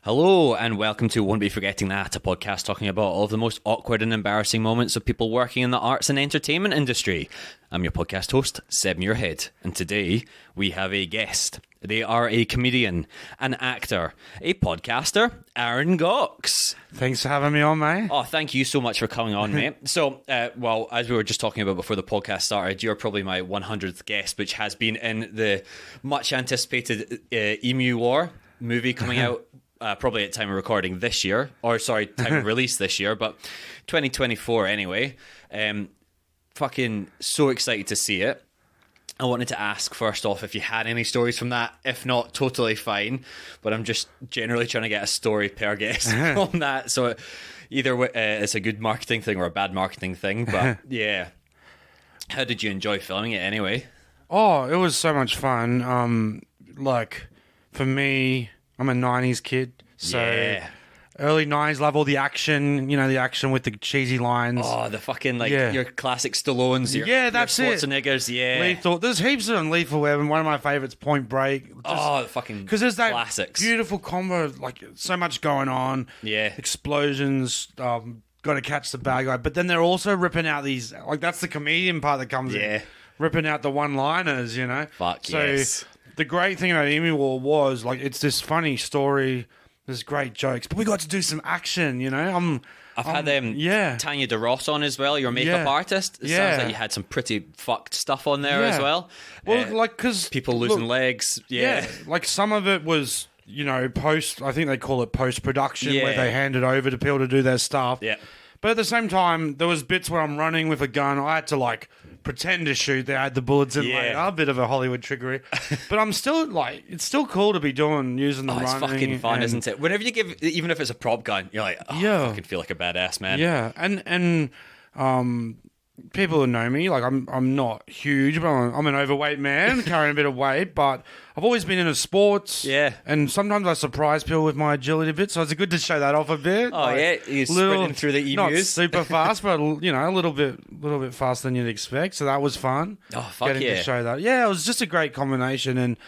Hello and welcome to Won't Be Forgetting That, a podcast talking about all of the most awkward and embarrassing moments of people working in the arts and entertainment industry. I'm your podcast host, Seb Muirhead, and today we have a guest. They are a comedian, an actor, a podcaster, Aaron Gocs. Thanks for having me on, mate. Oh, thank you so much for coming on, mate. So, as we were just talking about before the podcast started, you're probably my 100th guest, which has been in the much anticipated Emu War movie coming out. Probably at time of recording this year, time of release this year, but 2024 anyway. Fucking so excited to see it. I wanted to ask first off if you had any stories from that. If not, totally fine. But I'm just generally trying to get a story per guest on that. So either it's a good marketing thing or a bad marketing thing. But yeah, how did you enjoy filming it anyway? Oh, it was so much fun. For me, I'm a 90s kid, so early 90s, love all the action, the action with the cheesy lines. Oh, the fucking, your classic Stallones, your Schwarzeneggers, Lethal. There's heaps of them, Lethal Weapon. One of my favourites, Point Break. Because there's that classics. Beautiful combo, so much going on. Yeah. Explosions, got to catch the bad guy. But then they're also ripping out these, that's the comedian part that comes in. Ripping out the one-liners, Yes. The great thing about Emu War was, it's this funny story, there's great jokes, but we got to do some action, I've had Tanya DeRoss on as well, your makeup artist. It sounds like you had some pretty fucked stuff on there as well. Well, because... people losing legs. Yeah. Some of it was, I think they call it post-production, where they hand it over to people to do their stuff. Yeah. But at the same time, there was bits where I'm running with a gun. I had to, pretend to shoot. They had the bullets in later. A bit of a Hollywood trickery. But I'm still, it's still cool to be using the running. It's fucking fun, isn't it? Whenever you give, even if it's a prop gun, you're like, I fucking feel like a badass, man. Yeah, and people who know me, I'm not huge, but I'm an overweight man, carrying a bit of weight, but I've always been into sports. Yeah. And sometimes I surprise people with my agility a bit, so it's good to show that off a bit. Oh, you're sprinting through the emus. Not super fast, but, a little bit faster than you'd expect, so that was fun. Oh, fuck Getting to show that. Yeah, it was just a great combination, and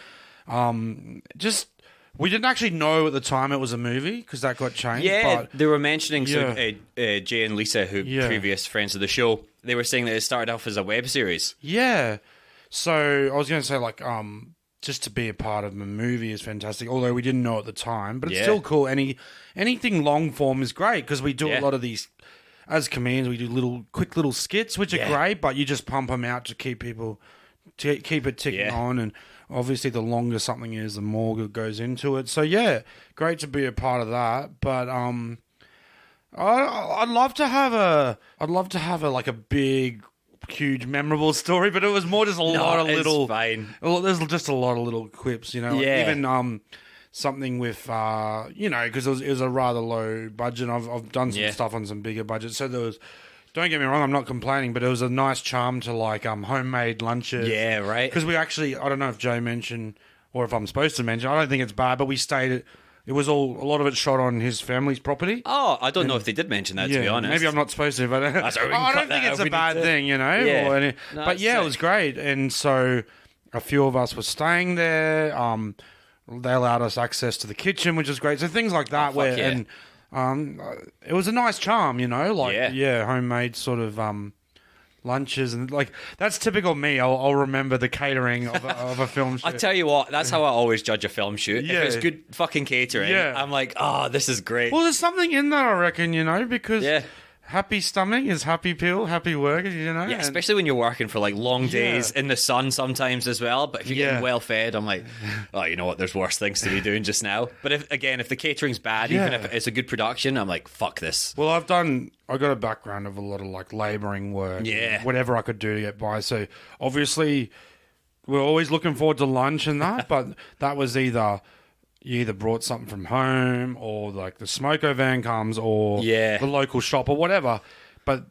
we didn't actually know at the time it was a movie because that got changed. Yeah, but they were mentioning Jay and Lisa, who previous friends of the show, they were saying that it started off as a web series. Yeah. So I was going to say, just to be a part of a movie is fantastic, although we didn't know at the time. But it's still cool. Anything long form is great because we do a lot of these, as comedians, we do quick little skits, which are great, but you just pump them out to keep it ticking on. And obviously, the longer something is, the more it goes into it. So yeah, great to be a part of that. But I'd love to have a big, huge, memorable story. But it was more just a lot of little. Fine. Well, there's just a lot of little quips, even something with because it was a rather low budget. I've done some stuff on some bigger budgets, so there was. Don't get me wrong, I'm not complaining, but it was a nice charm to homemade lunches. Yeah, right. Because we actually, I don't know if Joe mentioned or if I'm supposed to mention, I don't think it's bad, but we stayed at, it was a lot of it shot on his family's property. Oh, I don't know if they did mention that, to be honest. Maybe I'm not supposed to, but I don't think it's a bad thing, Yeah. But yeah, it was great. And so a few of us were staying there. They allowed us access to the kitchen, which is great. So things like that it was a nice charm, homemade sort of lunches and that's typical me. I'll remember the catering of a film shoot. I tell you what, that's how I always judge a film shoot. Yeah. If it's good fucking catering, I'm like, this is great. Well, there's something in that, I reckon, because happy stomach is happy pill, happy work, Yeah, especially when you're working for long days in the sun sometimes as well. But if you're getting well fed, I'm like, you know what? There's worse things to be doing just now. But if the catering's bad, even if it's a good production, I'm like, fuck this. Well, I got a background of a lot of labouring work, whatever I could do to get by. So obviously, we're always looking forward to lunch and that. But that was you either brought something from home or the smoko van comes or the local shop or whatever. But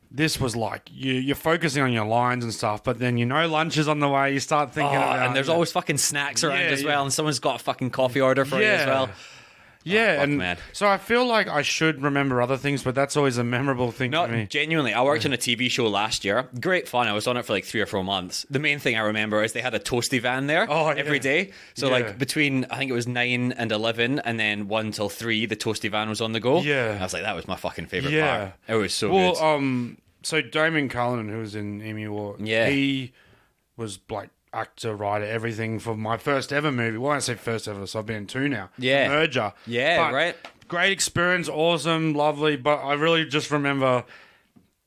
this was you're focusing on your lines and stuff, but then lunch is on the way. You start thinking about and there's always fucking snacks around as well, and someone's got a fucking coffee order for you as well. Yeah, and man. so I feel like I should remember other things, but that's always a memorable thing No, for me. genuinely, I worked on a TV show last year. Great fun. I was on it for like 3 or 4 months. The main thing I remember is they had a toasty van there every day. So like between, I think it was 9 and 11, and then 1 till 3, the toasty van was on the go. Yeah. I was like, that was my fucking favourite part. It was so good. So Damien Cullen, who was in Emu War, he was like actor, writer, everything for my first ever movie. Well, I say first ever, so I've been in 2 now. Merger. Yeah, right. Great experience, awesome, lovely. But I really just remember,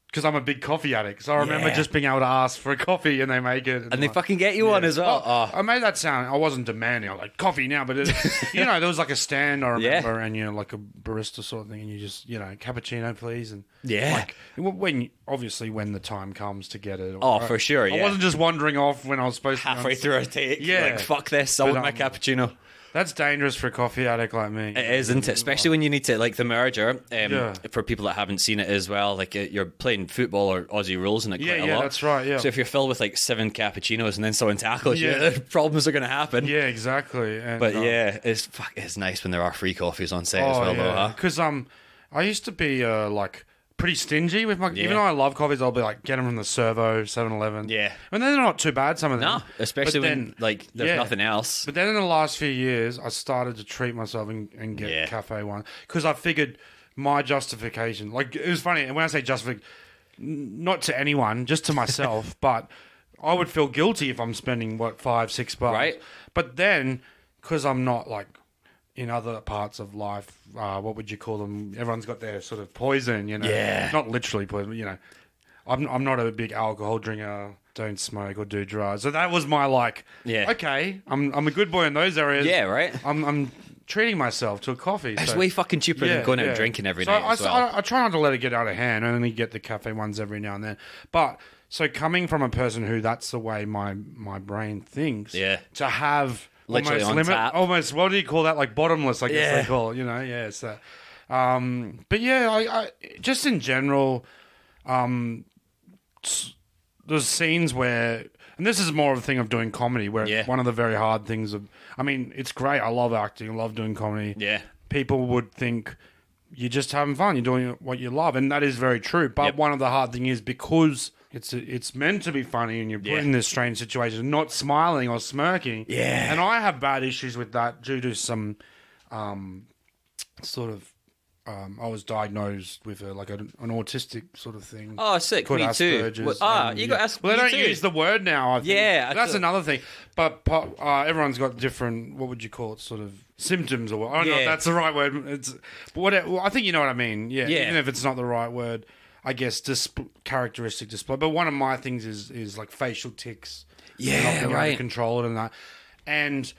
because I'm a big coffee addict, so I remember just being able to ask for a coffee and they make it. And they fucking get you one as well. I made that sound, I wasn't demanding, I was like, coffee now, but there was like a stand, I remember, and like a barista sort of thing, and you just, cappuccino, please. And like, when the time comes to get it. For sure, I wasn't just wandering off when I was supposed to. Halfway through a take, like, fuck this, I want my cappuccino. That's dangerous for a coffee addict like me. It is, isn't it? Especially when you need to, like the merger, for people that haven't seen it as well, like you're playing football or Aussie rules in it quite a lot. Yeah, that's right, yeah. So if you're filled with like 7 cappuccinos and then someone tackles you, problems are going to happen. Yeah, exactly. And, but it's nice when there are free coffees on set as well, though, huh? Because I used to be like pretty stingy with my... Even though I love coffees, I'll be like, get them from the Servo, 7-Eleven. Yeah. And they're not too bad, some of them. No, especially when like there's nothing else. But then in the last few years, I started to treat myself and get Cafe One. Because I figured my justification... Like, it was funny, and when I say justification, not to anyone, just to myself, but I would feel guilty if I'm spending, $5-6? Right. But then, because I'm not like... In other parts of life, what would you call them? Everyone's got their sort of poison, Yeah. Not literally poison, but, I'm not a big alcohol drinker, don't smoke or do drugs. So that was my okay, I'm a good boy in those areas. Yeah, right. I'm treating myself to a coffee. It's way fucking cheaper than going out drinking every night as well. I try not to let it get out of hand. I only get the cafe ones every now and then. But, so coming from a person who that's the way my brain thinks, to have... Literally on tap. Almost, what do you call that? Like bottomless, I guess they call it, so. But I just in general, there's scenes where, and this is more of a thing of doing comedy, where one of the very hard things it's great. I love acting. I love doing comedy. Yeah. People would think you're just having fun. You're doing what you love. And that is very true. But one of the hard things is because... It's meant to be funny and you're put in this strange situation, not smiling or smirking. Yeah. And I have bad issues with that due to some sort of... I was diagnosed with an autistic sort of thing. Oh, sick. Me too. You got Asperger's. Well, they don't use the word now, I think. Yeah. That's another thing. But everyone's got different, what would you call it, sort of symptoms or... I don't know if that's the right word. I think you know what I mean. Yeah. Even if it's not the right word. I guess characteristic display, but one of my things is like facial tics. Yeah, not being able to control it and that. And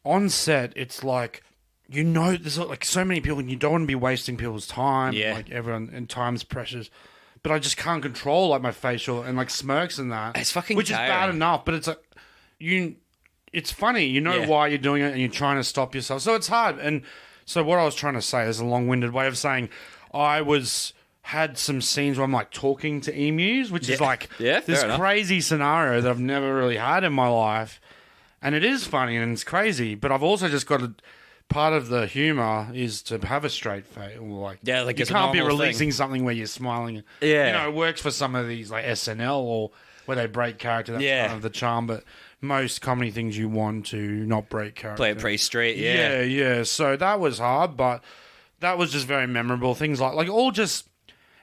on set, it's like there's like so many people, and you don't want to be wasting people's time. Yeah, like everyone, and time's precious. But I just can't control like my facial and like smirks and that. It's fucking which tiring. Is bad enough, but it's like it's funny. Why you're doing it, and you're trying to stop yourself. So it's hard. And so what I was trying to say is a long-winded way of saying had some scenes where I'm like talking to emus, which is like this crazy scenario that I've never really had in my life. And it is funny and it's crazy, but I've also just got part of the humor is to have a straight face. You can't be releasing something where you're smiling. Yeah. It works for some of these like SNL or where they break character. That's kind of the charm, but most comedy things you want to not break character. Play it pretty straight, Yeah. So that was hard, but that was just very memorable. Things like all just...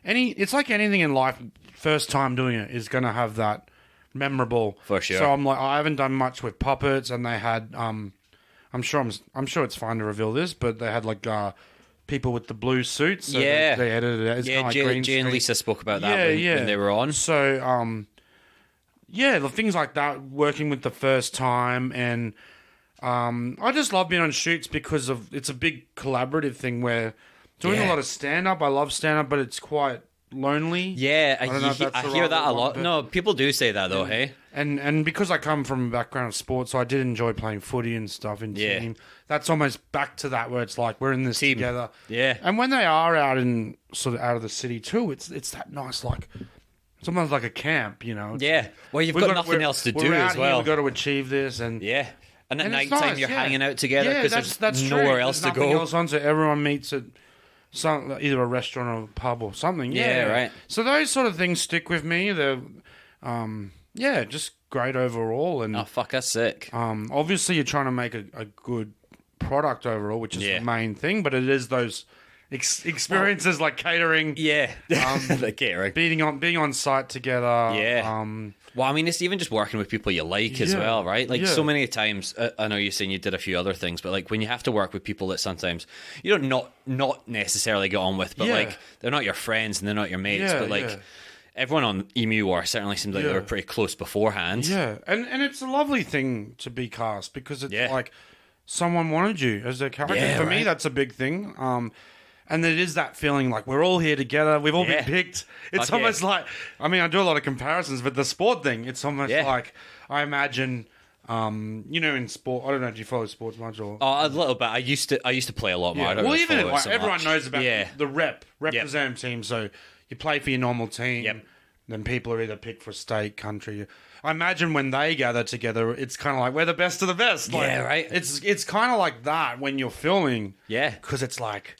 It's like anything in life, first time doing it is going to have that memorable. For sure. So I'm like, I haven't done much with puppets, and they had, I'm sure it's fine to reveal this, but they had like people with the blue suits. So they edited it. It's kind of like Jay and Lisa spoke about that when they were on. So, the things like that, working with the first time, and I just love being on shoots because it's a big collaborative thing where. Doing a lot of stand-up. I love stand-up, but it's quite lonely. Yeah, I hear that a lot. No, people do say that, though, hey? And because I come from a background of sports, so I did enjoy playing footy and stuff in team. That's almost back to that where it's like we're in this team together. Yeah. And when they are out of the city, too, it's that nice, like... Sometimes like a camp, Yeah. Well, you've got nothing else to do as well. We've got to achieve this. And And at And night it's time, nice, you're yeah. hanging out together Yeah, because that's there's true. nowhere else There's to nothing go. else on, so everyone meets at either a restaurant or a pub or something. Yeah, right. So those sort of things stick with me. They're, just great overall. And Oh, fuck, that's sick. obviously, you're trying to make a good product overall, which is the main thing. But it is those experiences like catering. Yeah. The catering. Being on site together. Yeah. Well, I mean, it's even just working with people you like as well, right? Like, so many times, I know you're saying you did a few other things, but like when you have to work with people that sometimes you don't not necessarily get on with, but like they're not your friends and they're not your mates, but like everyone on Emu War certainly seemed like they were pretty close beforehand. Yeah, and it's a lovely thing to be cast because it's like someone wanted you as their character. Yeah, For me, that's a big thing. And it is that feeling like we're all here together. We've all been picked. It's almost like, I mean, I do a lot of comparisons, but the sport thing, it's almost like, I imagine, in sport, I don't know, do you follow sports much? Or a little bit. I used to play a lot more. I don't well, really even follow it so everyone much. knows about the representative team. So you play for your normal team. Then people are either picked for state, country. I imagine when they gather together, it's kind of like we're the best of the best. Like, right. It's kind of like that when you're filming. Yeah, because it's like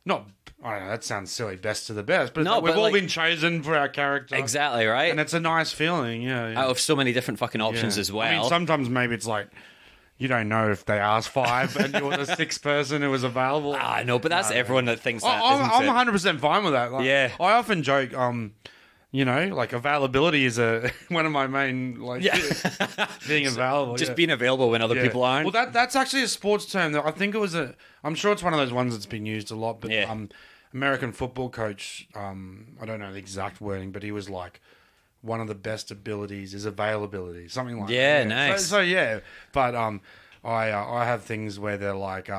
not. I don't know. That sounds silly. Best of the best, but No, we've but all like- been chosen for our character. exactly right. And it's a nice feeling. Yeah. Out of so many different fucking options as well. I mean, sometimes maybe it's like you don't know if they asked 5 and you're the 6th person who was available. I know, but that's everyone that thinks that. I'm isn't it? 100% fine with that. Like, Yeah. I often joke, like availability is one of my main being available. Just being available when other people aren't. Well, that's actually a sports term. I think it was I'm sure it's one of those ones that's been used a lot. But American football coach, I don't know the exact wording, but he was like, one of the best abilities is availability, something like that. Yeah, nice. So yeah, but I have things where they're like.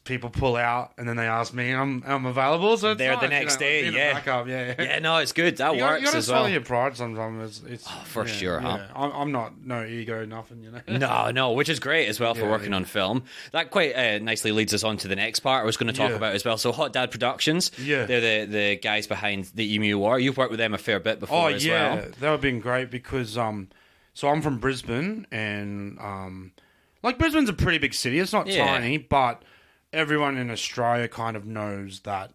People pull out and then they ask me, I'm available. So it's They're nice, the next day, being a yeah. backup, yeah. Yeah, no, it's good. That You works gotta as swallow well. your pride sometimes. It's for sure, huh? I'm not no ego, nothing. You know. No, which is great as well for working on film. That quite nicely leads us on to the next part I was going to talk about as well. So Hot Dad Productions, they're the guys behind the Emu War. You've worked with them a fair bit before as well. That would have been great because so I'm from Brisbane and like Brisbane's a pretty big city. It's not tiny, but everyone in Australia kind of knows that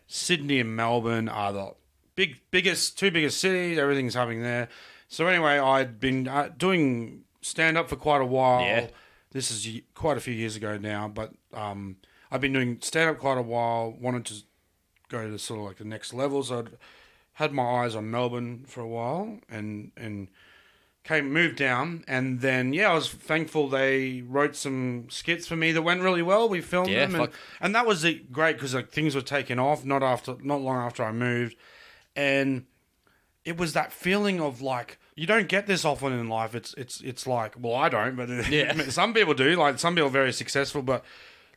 Sydney and Melbourne are the two biggest cities. Everything's happening there. So anyway, I'd been doing stand-up for quite a while. Yeah. This is quite a few years ago now, but I've been doing stand-up quite a while, wanted to go to sort of like the next level. So I'd had my eyes on Melbourne for a while and moved down, and then I was thankful they wrote some skits for me that went really well. We filmed them, and that was great because like things were taking off. Not long after I moved, and it was that feeling of like you don't get this often in life. It's like, well, I don't, but some people do. Like some people are very successful, but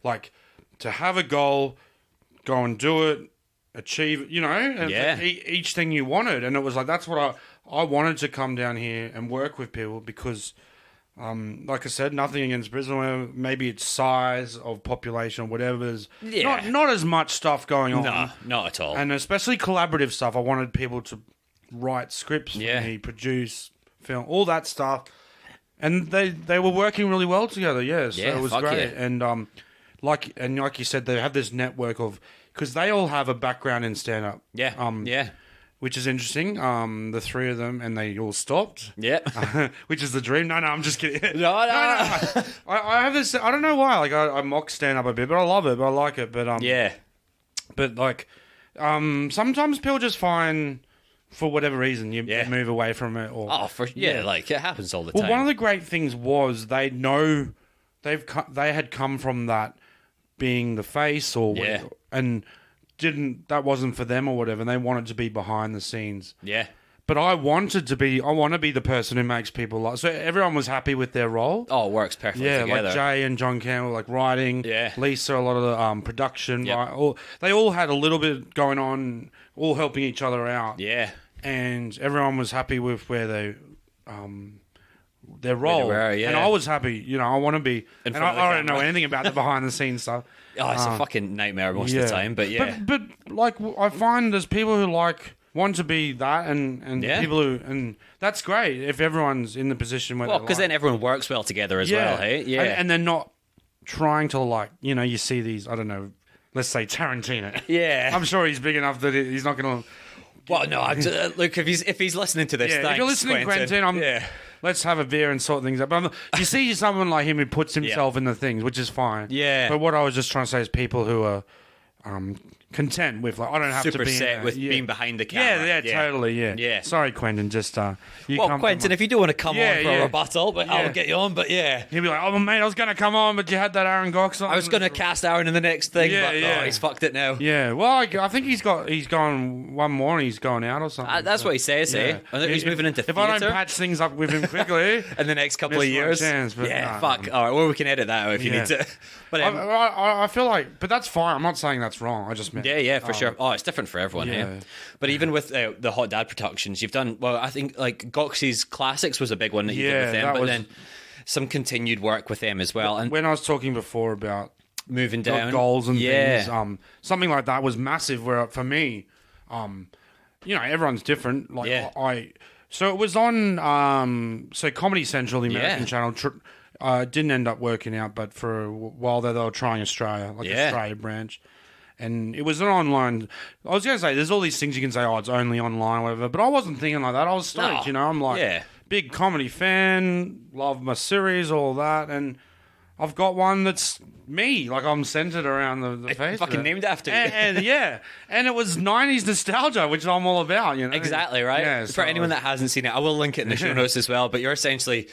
like to have a goal, go and do it, achieve it, and each thing you wanted, and it was like that's what I wanted to come down here and work with people because, like I said, nothing against Brisbane. Maybe it's size of population or whatever. There's not as much stuff going on. No, not at all. And especially collaborative stuff. I wanted people to write scripts for me, produce, film, all that stuff. And they were working really well together, so it was great. Yeah. And like you said, they have this network of... Because they all have a background in stand-up. Which is interesting. The 3 of them, and they all stopped. Yeah. Which is the dream. No, I'm just kidding. No. I have this. I don't know why. Like I mock stand up a bit, but I love it. But I like it. But But like, sometimes people just find, for whatever reason, you move away from it. Or like it happens all the time. Well, one of the great things was they had come from that being the face or whatever, and that wasn't for them or whatever, and they wanted to be behind the scenes. Yeah. But I want to be the person who makes people laugh. So everyone was happy with their role. Oh, it works perfectly together. Like Jay and John Campbell, like writing. Yeah. Lisa, a lot of the production. Right? They all had a little bit going on, all helping each other out. Yeah. And everyone was happy with where they... their role, and I was happy. I want to be, and I don't know anything about the behind the scenes stuff. Oh, it's a fucking nightmare most of the time, but But like I find there's people who like want to be that, and people who, and that's great if everyone's in the position where because then everyone works well together as well, hey? Yeah. And they're not trying to, like, you know, you see these, I don't know, let's say Tarantino. Yeah. I'm sure he's big enough that he's not going to... Well, no, look, if he's listening to this, thanks, if you're listening, Quentin, let's have a beer and sort things out. But you see someone like him who puts himself in the things, which is fine. Yeah. But what I was just trying to say is people who are content with, like, I don't have super to be set with being behind the camera. Yeah, totally, yeah. Sorry, Quentin, just Quentin, if you do want to come on for a rebuttal, but I'll get you on. But he'll be like, oh mate, I was going to come on, but you had that Aaron Gocs on. I was going to cast Aaron in the next thing, but he's fucked it now. Yeah, well, I think he's gone one more and he's going out or something. That's what he says, eh? I think he's moving into theatre. If I don't patch things up with him quickly, in the next couple of years, fuck. All right, well, we can edit that out if you need to. But I feel like, but that's fine. I'm not saying that's wrong. I just meant for sure. Oh, it's different for everyone, yeah. But even with the Hot Dad Productions, you've done well. I think like Gocs' Classics was a big one that you did with them, but then some continued work with them as well. And when I was talking before about moving down goals and things, something like that was massive. Where for me, you know, everyone's different. Like so it was on Comedy Central, the American channel. Didn't end up working out, but for a while there, they were trying Australia, Australia branch. And it was an online... I was going to say, there's all these things you can say, it's only online, whatever. But I wasn't thinking like that. I was stoked, you know. I'm like, big comedy fan, love my series, all that. And I've got one that's me. Like, I'm centered around the face. Fucking named after you. And it was 90s nostalgia, which I'm all about, you know. Exactly, right? Yeah, for anyone that hasn't seen it, I will link it in the show notes as well. But you're essentially...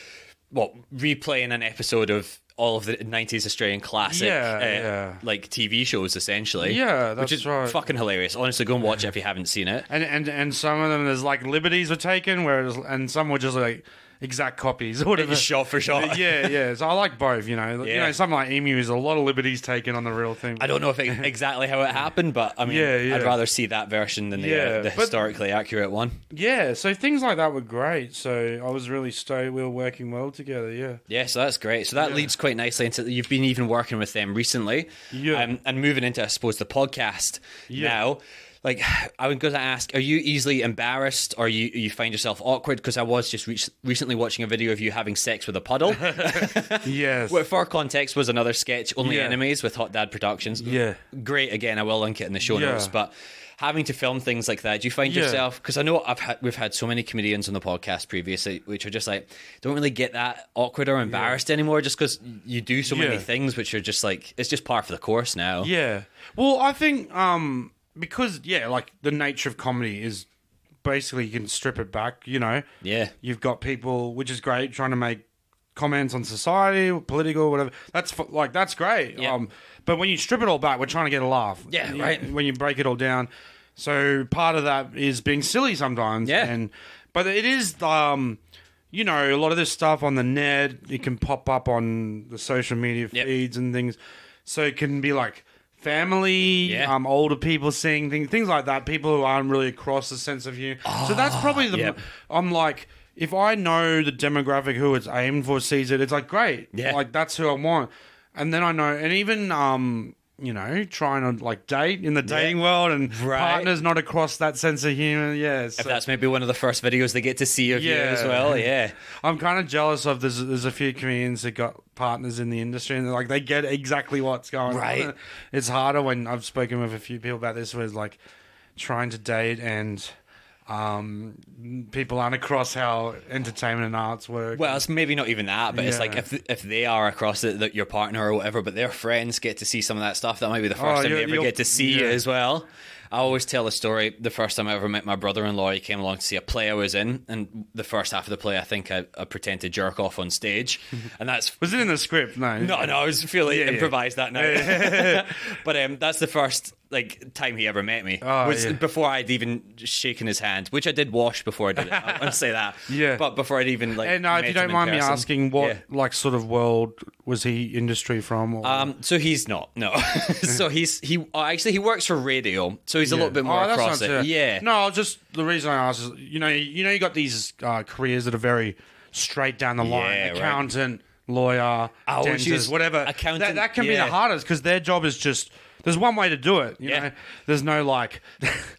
replaying an episode of all of the 90s Australian classic like TV shows, essentially. Yeah, which is fucking hilarious. Honestly, go and watch it if you haven't seen it. And some of them, there's like liberties were taken, and some were just like exact copies or whatever. Shot for shot. Yeah. So I like both, you know. You know, something like Emu is a lot of liberties taken on the real thing. I don't know exactly how it happened, but I mean, I'd rather see that version than the historically accurate one. Yeah, so things like that were great. So I was really stoked we were working well together, Yeah, so that's great. So that leads quite nicely into you've been even working with them recently. Yeah. And moving into, I suppose, the podcast now. Like, I was going to ask, are you easily embarrassed or you find yourself awkward? Because I was just recently watching a video of you having sex with a puddle. Yes. Well, for context, was another sketch, Only Enemies, with Hot Dad Productions. Yeah. Great. Again, I will link it in the show notes. But having to film things like that, do you find yourself... Because I know we've had so many comedians on the podcast previously, which are just like, don't really get that awkward or embarrassed anymore just because you do so many things, which are just like, it's just par for the course now. Yeah. Well, I think... because, like, the nature of comedy is basically you can strip it back, you know. Yeah. You've got people, which is great, trying to make comments on society, political, whatever. That's great. Yeah. But when you strip it all back, we're trying to get a laugh. Yeah, right. When you break it all down. So part of that is being silly sometimes. Yeah. But it is, you know, a lot of this stuff on the net, it can pop up on the social media feeds and things. So it can be like... family, older people seeing things like that, people who aren't really across the sense of humor. So that's probably I'm like, if I know the demographic who it's aimed for sees it, it's like, great. Yeah. Like, that's who I want. And then I know, and even, you know, trying to like date in the dating world and partners not across that sense of humor. Yeah. So. If that's maybe one of the first videos they get to see of you as well. Yeah. I'm kind of jealous of there's a few comedians that got partners in the industry and like they get exactly what's going on. It's harder when I've spoken with a few people about this where it's like trying to date and people aren't across how entertainment and arts work. Well, it's maybe not even that, but it's like if they are across it, that your partner or whatever, but their friends get to see some of that stuff, that might be the first time they ever get to see you as well. I always tell a story. The first time I ever met my brother-in-law, he came along to see a play I was in, and the first half of the play, I think I pretend to jerk off on stage, and that's... Was it in the script? No, I was feeling improvised that night. But that's the first like time he ever met me. Before I'd even shaken his hand, which I did wash before I did it. I want to say that. Yeah. But before I'd even like... And if you don't mind me asking, what like sort of world was he industry from? Or? So he's not. No. So he works for radio. So he's a little bit more across it. Yeah. No, just the reason I asked is, you know, you got these careers that are very straight down the line. Accountant, lawyer, dentist, whatever. Accountant, that can be the hardest because their job is just there's one way to do it. You know, there's no like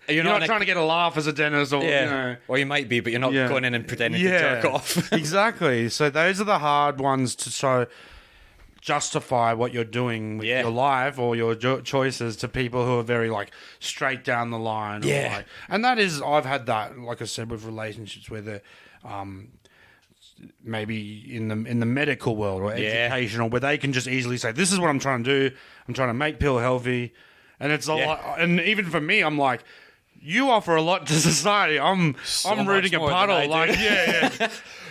you're not trying to get a laugh as a dentist, or you know, or you might be, but you're not going in and pretending to jerk off. Exactly. So those are the hard ones to justify what you're doing with your life or your choices to people who are very like straight down the line. Or, like, and that is, I've had that, like I said, with relationships where they're maybe in the medical world or educational, where they can just easily say, this is what I'm trying to do. I'm trying to make people healthy. And it's a lot. And even for me, I'm like, you offer a lot to society. I'm rooting a puddle. Like,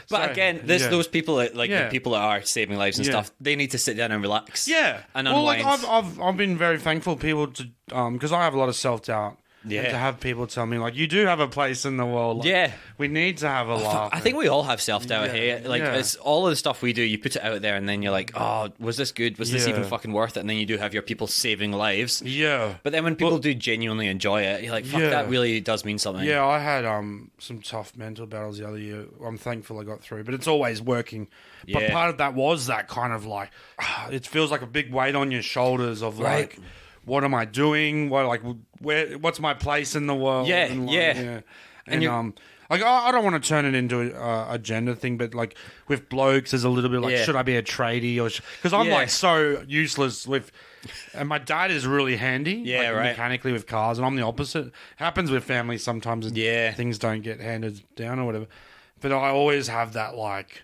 But again, those people that, like the people that are saving lives and stuff, they need to sit down and relax. Yeah. And unwind. Well, like I've been very thankful people to because I have a lot of self-doubt. Yeah. And to have people tell me, like, you do have a place in the world. Like, we need to have a laugh. I think we all have self-doubt here. Like, it's all of the stuff we do, you put it out there, and then you're like, oh, was this good? Was this even fucking worth it? And then you do have your people saving lives. Yeah. But then when people do genuinely enjoy it, you're like, fuck, that really does mean something. Yeah, I had some tough mental battles the other year. I'm thankful I got through, but it's always working. But part of that was that kind of like, it feels like a big weight on your shoulders of like, what am I doing? What's my place in the world? And like, I don't want to turn it into a gender thing, but like with blokes, there's a little bit like, should I be a tradie or? Because I'm like so useless with, and my dad is really handy, mechanically with cars, and I'm the opposite. It happens with family sometimes, and things don't get handed down or whatever. But I always have that like.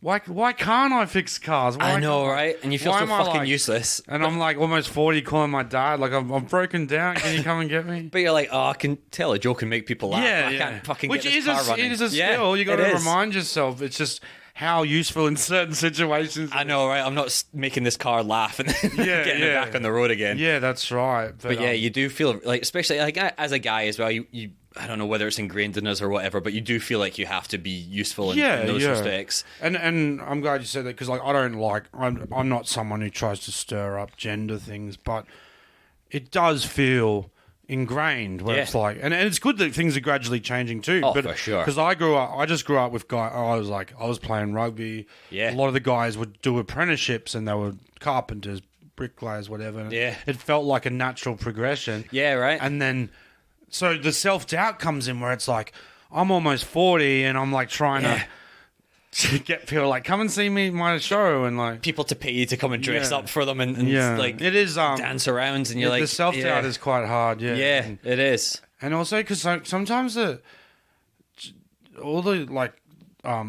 Why can't I fix cars? I know, right? And you feel so fucking useless. And I'm like almost 40 calling my dad, like, I'm broken down. Can you come and get me? But you're like, oh, I can tell a joke and make people laugh. I can't fucking get this car running. It is a skill. You got to remind yourself. It's just how useful in certain situations. I know, right? I'm not making this car laugh and then getting it back on the road again. Yeah, that's right. But you do feel like, especially like as a guy as well, you I don't know whether it's ingrained in us or whatever, but you do feel like you have to be useful in those respects. And I'm glad you said that, because like I'm not someone who tries to stir up gender things, but it does feel ingrained where it's like, and it's good that things are gradually changing too. Oh, but, for sure. Because I just grew up with guys. I was playing rugby. Yeah, a lot of the guys would do apprenticeships, and they were carpenters, bricklayers, whatever. And it felt like a natural progression. Yeah, right. And then. So the self-doubt comes in where it's like, I'm almost 40 and I'm like trying to get people like, come and see me my show, and like people to pay you to come and dress up for them and like it is dance around, and you're like, the self-doubt is quite hard. Yeah, it is. And also because sometimes all the like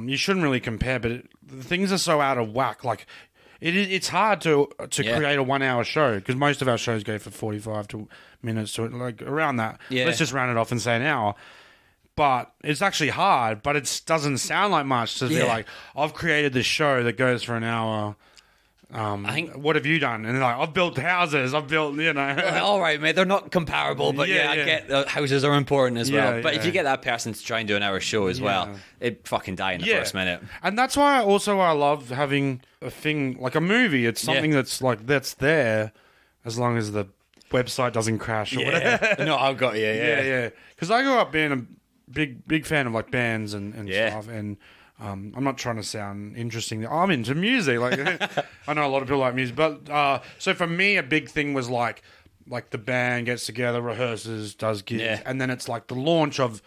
you shouldn't really compare, but things are so out of whack. Like it's hard to create a 1 hour show, because most of our shows go for 45 minutes to like around that. Yeah. Let's just round it off and say an hour. But it's actually hard, but it doesn't sound like much to be like, I've created this show that goes for an hour. I think, what have you done? And they're like, I've built houses. I've built, Well, all right, mate. They're not comparable, but I get houses are important as well. But if you get that person to try and do an hour show as well, it'd fucking die in the first minute. And that's why I love having a thing like a movie. It's something that's like, that's there as long as the website doesn't crash or whatever. No, I've got you. Yeah. Because I grew up being a big fan of like bands and stuff, and I'm not trying to sound interesting. I'm into music. Like I know a lot of people like music, but so for me, a big thing was like the band gets together, rehearses, does gigs, and then it's like the launch of.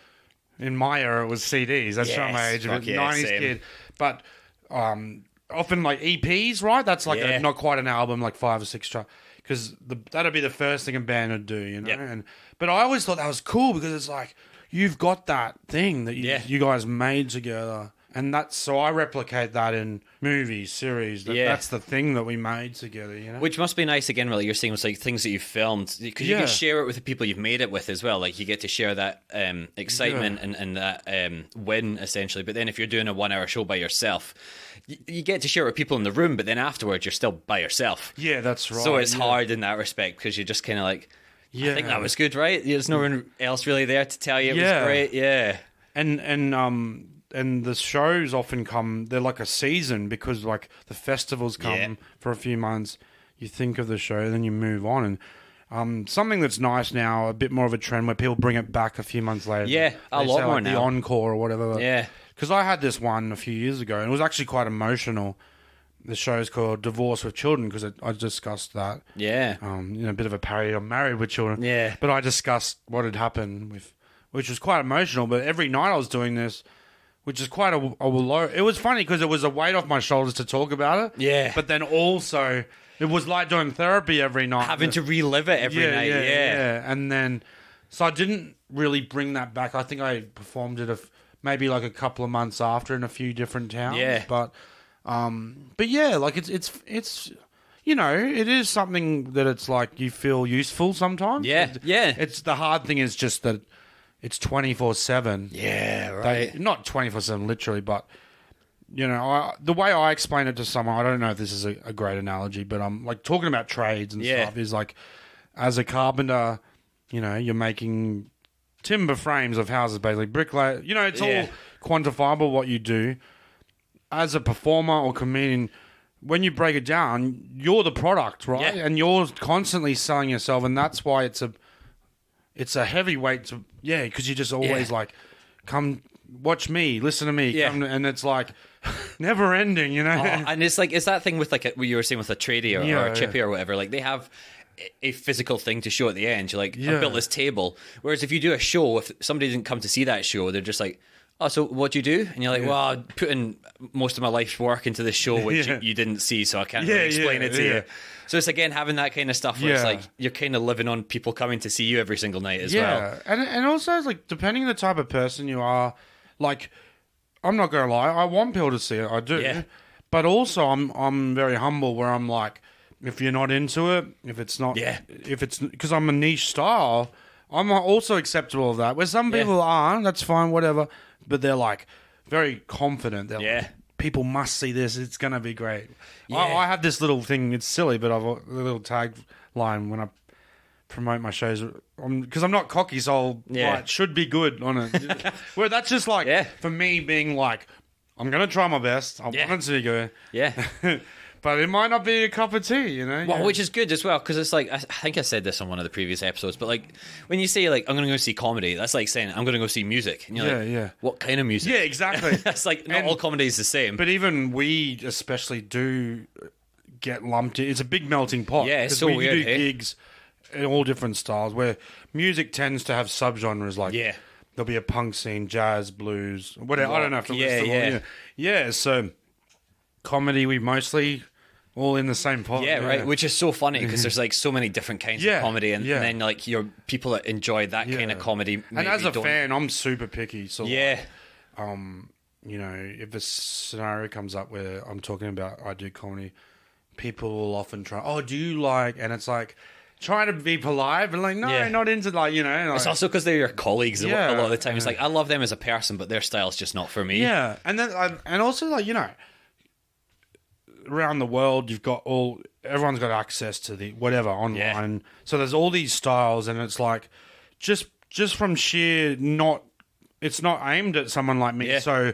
In my era, it was CDs. That's from my age of 90s kid, but often like EPs, right? That's like not quite an album, like 5 or 6 tracks. Because that'd be the first thing a band would do, But I always thought that was cool, because it's like you've got that thing that you guys made together, and so I replicate that in movies, series. That's the thing that we made together, Which must be nice again. Really, you're saying was like things that you filmed, because you can share it with the people you've made it with as well. Like you get to share that excitement and that win essentially. But then if you're doing a 1 hour show by yourself, you get to share it with people in the room, but then afterwards you're still by yourself. Yeah, that's right. So it's hard in that respect, because you're just kind of like, I think that was good, right? There's no one else really there to tell you it was great. Yeah. And the shows often come, they're like a season, because like the festivals come for a few months. You think of the show, then you move on. And something that's nice now, a bit more of a trend where people bring it back a few months later. Yeah, a lot more like now. The encore or whatever. Yeah. Because I had this one a few years ago, and it was actually quite emotional. the show's called Divorce with Children because I discussed that. Yeah. A bit of a parody on Married with Children. Yeah. But I discussed what had happened which was quite emotional. But every night I was doing this, which is quite a low. It was funny because it was a weight off my shoulders to talk about it. Yeah. But then also, it was like doing therapy every night. Having to relive it every night. Yeah. And then, so I didn't really bring that back. I think I performed it maybe like a couple of months after in a few different towns. Yeah. But yeah, like it's it is something that it's like you feel useful sometimes. Yeah. It's the hard thing is just that it's 24/7. Yeah, right. Not 24/7 literally, but the way I explain it to someone, I don't know if this is a great analogy, but I'm like talking about trades and stuff is like as a carpenter, you're making timber frames of houses, basically bricklayer. It's all quantifiable what you do. As a performer or comedian, when you break it down, you're the product, right? Yeah. And you're constantly selling yourself, and that's why it's a heavy weight to because you just always like come watch me, listen to me, and it's like never ending, and it's that thing with like what you were saying with a tradie or a chippy or whatever. Like they have a physical thing to show at the end. You're like, I built this table. Whereas if you do a show, if somebody didn't come to see that show, they're just like, oh, so what do you do? And you're like, well, I put in most of my life's work into this show, which you didn't see, so I can't really explain it to you. So it's again having that kind of stuff where it's like you're kind of living on people coming to see you every single night as well. Yeah, and also it's like depending on the type of person you are, like I'm not gonna lie, I want people to see it, I do. Yeah. But also I'm very humble where I'm like, if you're not into it, if it's because I'm a niche style, I'm also acceptable of that. Where some people aren't, that's fine, whatever. But they're like very confident. They're like, people must see this. It's going to be great. Yeah. I have this little thing. It's silly, but I've a little tagline when I promote my shows. Because I'm not cocky, so I'll write, should be good on it. Where that's just like, for me being like, I'm going to try my best. I want it to be good. Yeah. But it might not be a cup of tea, Well, which is good as well, because it's like, I think I said this on one of the previous episodes, but like, when you say like, I'm going to go see comedy, that's like saying, I'm going to go see music. And you're like, what kind of music? Yeah, exactly. That's like, not all comedy is the same. But even we especially do get lumped in. It's a big melting pot. Yeah, it's so weird. We do gigs in all different styles, where music tends to have subgenres like, there'll be a punk scene, jazz, blues, whatever. I don't know if to list them all. Yeah, so comedy, we mostly all in the same pot. Yeah, right. Which is so funny because there's like so many different kinds of comedy, and then like your people that enjoy that kind of comedy. And as a fan, I'm super picky. So like, if a scenario comes up where I'm talking about I do comedy, people will often try. Oh, do you like? And it's like trying to be polite, but like no, not into like Like, it's also because they're your colleagues. A lot of the time, it's like I love them as a person, but their style's just not for me. Yeah, and then and also like around the world, you've got everyone's got access to the whatever online. Yeah. So there's all these styles, and it's like just from sheer it's not aimed at someone like me. Yeah. So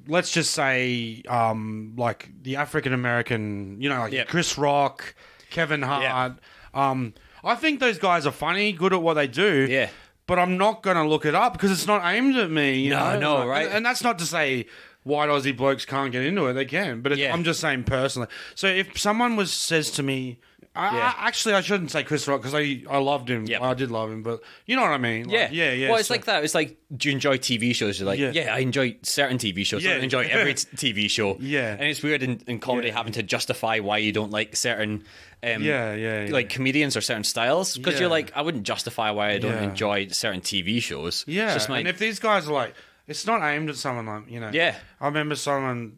let's just say like the African American, Chris Rock, Kevin Hart. Yeah. I think those guys are funny, good at what they do. Yeah. But I'm not going to look it up because it's not aimed at me. No, right? And that's not to say white Aussie blokes can't get into it. They can. But I'm just saying personally. So if someone says to me, actually I shouldn't say Chris Rock because I loved him. Yep. I did love him. But you know what I mean? Like, yeah. Well, it's like that. It's like, do you enjoy TV shows? You're like, I enjoy certain TV shows. I don't enjoy every TV show. Yeah. And it's weird in comedy having to justify why you don't like certain like comedians or certain styles. Because you're like, I wouldn't justify why I don't enjoy certain TV shows. Yeah. It's just and if these guys are like, it's not aimed at someone like, Yeah. I remember someone,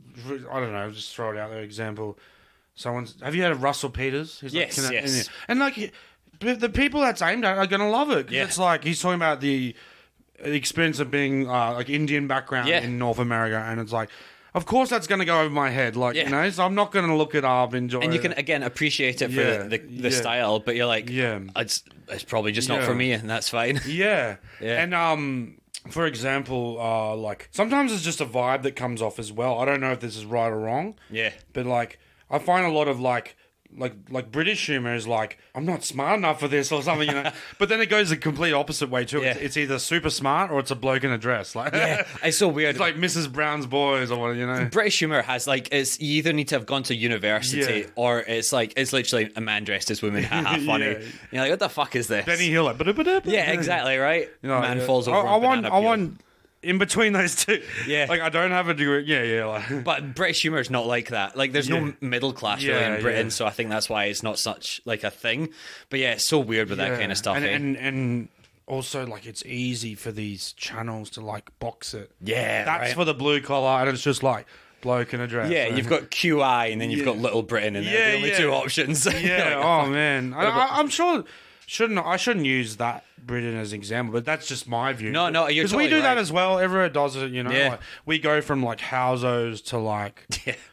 I don't know, just throw it out there, example. Have you heard of Russell Peters? He's yes. And like, the people that's aimed at are going to love it. Yeah. It's like, he's talking about the experience of being like Indian background in North America. And it's like, of course that's going to go over my head. Like, so I'm not going to look it up, enjoy it. And you can, again, appreciate it for the style, but you're like, it's probably just not for me, and that's fine. Yeah. And, for example, like sometimes it's just a vibe that comes off as well. I don't know if this is right or wrong. Yeah. But like I find a lot of like like British humor is like, I'm not smart enough for this or something, you know. But then it goes the complete opposite way too. Yeah. It's either super smart or it's a bloke in a dress. Like, Yeah, it's so weird. It's like Mrs. Brown's Boys or what, you know. British humor has like, it's you either need to have gone to university or it's like it's literally a man dressed as woman, haha, funny. Yeah. You're like, what the fuck is this? Benny Hill, like, Yeah, exactly, right. You know, man falls over. I want in between those two. Yeah. Like, I don't have a degree. Yeah. Like. But British humor is not like that. Like, there's no middle class really in Britain, so I think that's why it's not such like a thing. But yeah, it's so weird with that kind of stuff. And also, like, it's easy for these channels to like box it. Yeah, that's for the blue collar, and it's just like bloke in a dress. Yeah, you've got QI, and then you've got Little Britain, and they're the only two options. Yeah. Like, man, I'm sure. I shouldn't use that Britain as an example, but that's just my view. No, you're because totally we do right. that as well. Everyone does it, you know. Yeah. Like, we go from like Housos to like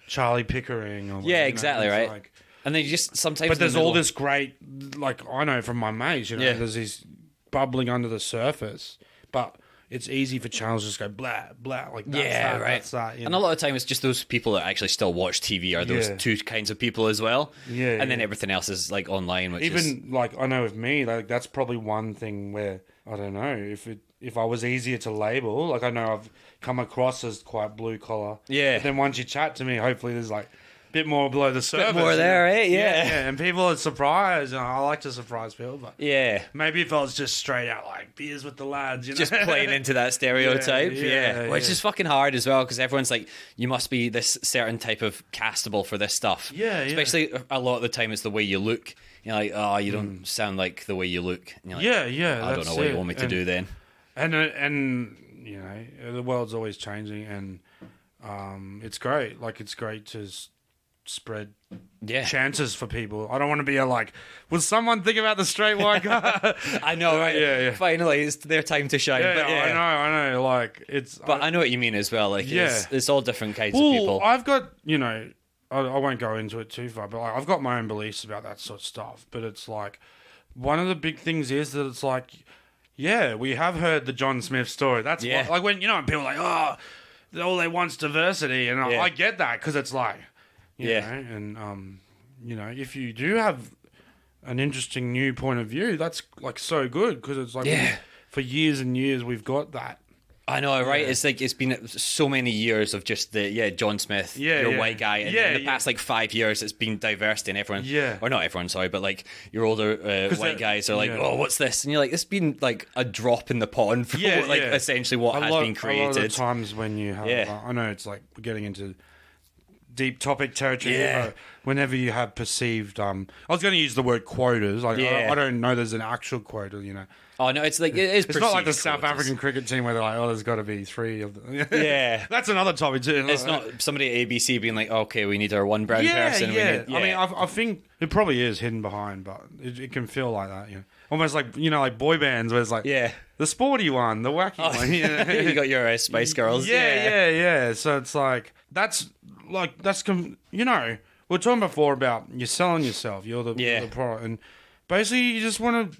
Charlie Pickering. Or, exactly, right. Like, and then you just sometimes. But there's all this great, like I know from my mates, you know, there's this bubbling under the surface, but it's easy for channels to just go blah blah like that's that, right. That's that, and a lot of the time it's just those people that actually still watch TV are those two kinds of people as well. Yeah, and then everything else is like online, which even like I know with me, like that's probably one thing where I don't know if I was easier to label. Like I know I've come across as quite blue collar. Yeah. But then once you chat to me, hopefully there's like a bit more below the surface. Bit more there, eh? Yeah. And people are surprised. And I like to surprise people, but yeah. Maybe if I was just straight out like beers with the lads, you know, just playing into that stereotype, which is fucking hard as well because everyone's like, you must be this certain type of castable for this stuff. Especially a lot of the time it's the way you look. You're like, oh, you don't sound like the way you look. And you're like, I don't know what you want me to do then. And you know, the world's always changing, and it's great. Like it's great to spread chances for people. I don't want to be like, will someone think about the straight white guy? I know, right? Yeah. Finally, it's their time to shine. I know. Like it's. But I know what you mean as well. Like it's all different kinds of people. I've got, you know, I won't go into it too far, but like, I've got my own beliefs about that sort of stuff. But it's like one of the big things is that it's like, we have heard the John Smith story. That's what, like when when people are like, oh, all they want's diversity, and I get that because it's like. You know, and you know, if you do have an interesting new point of view, that's like so good because it's like for years and years we've got that. I know, right? It's like it's been so many years of just the John Smith, your white guy, and in the past like 5 years, it's been diversity, and everyone, or not everyone, sorry, but like your older white guys are like, oh, what's this? And you're like, it's been like a drop in the pond for essentially what has been created. A lot of times when you have, I know it's like we're getting into deep topic territory. Whenever you have perceived, I was going to use the word quotas. Like I don't know, there's an actual quota, you know. Oh no, it's like it is. It's not like the South African cricket team where they're like, oh, there's got to be 3 of them. That's another topic too. It's not somebody at ABC being like, okay, we need our one brown person. I mean, I think it probably is hidden behind, but it can feel like that. You know, almost like like boy bands where it's like the sporty one, the wacky one. You got your Spice Girls. Yeah. So it's like that's you know, we were talking before about you're selling yourself. You're the product, and basically you just want to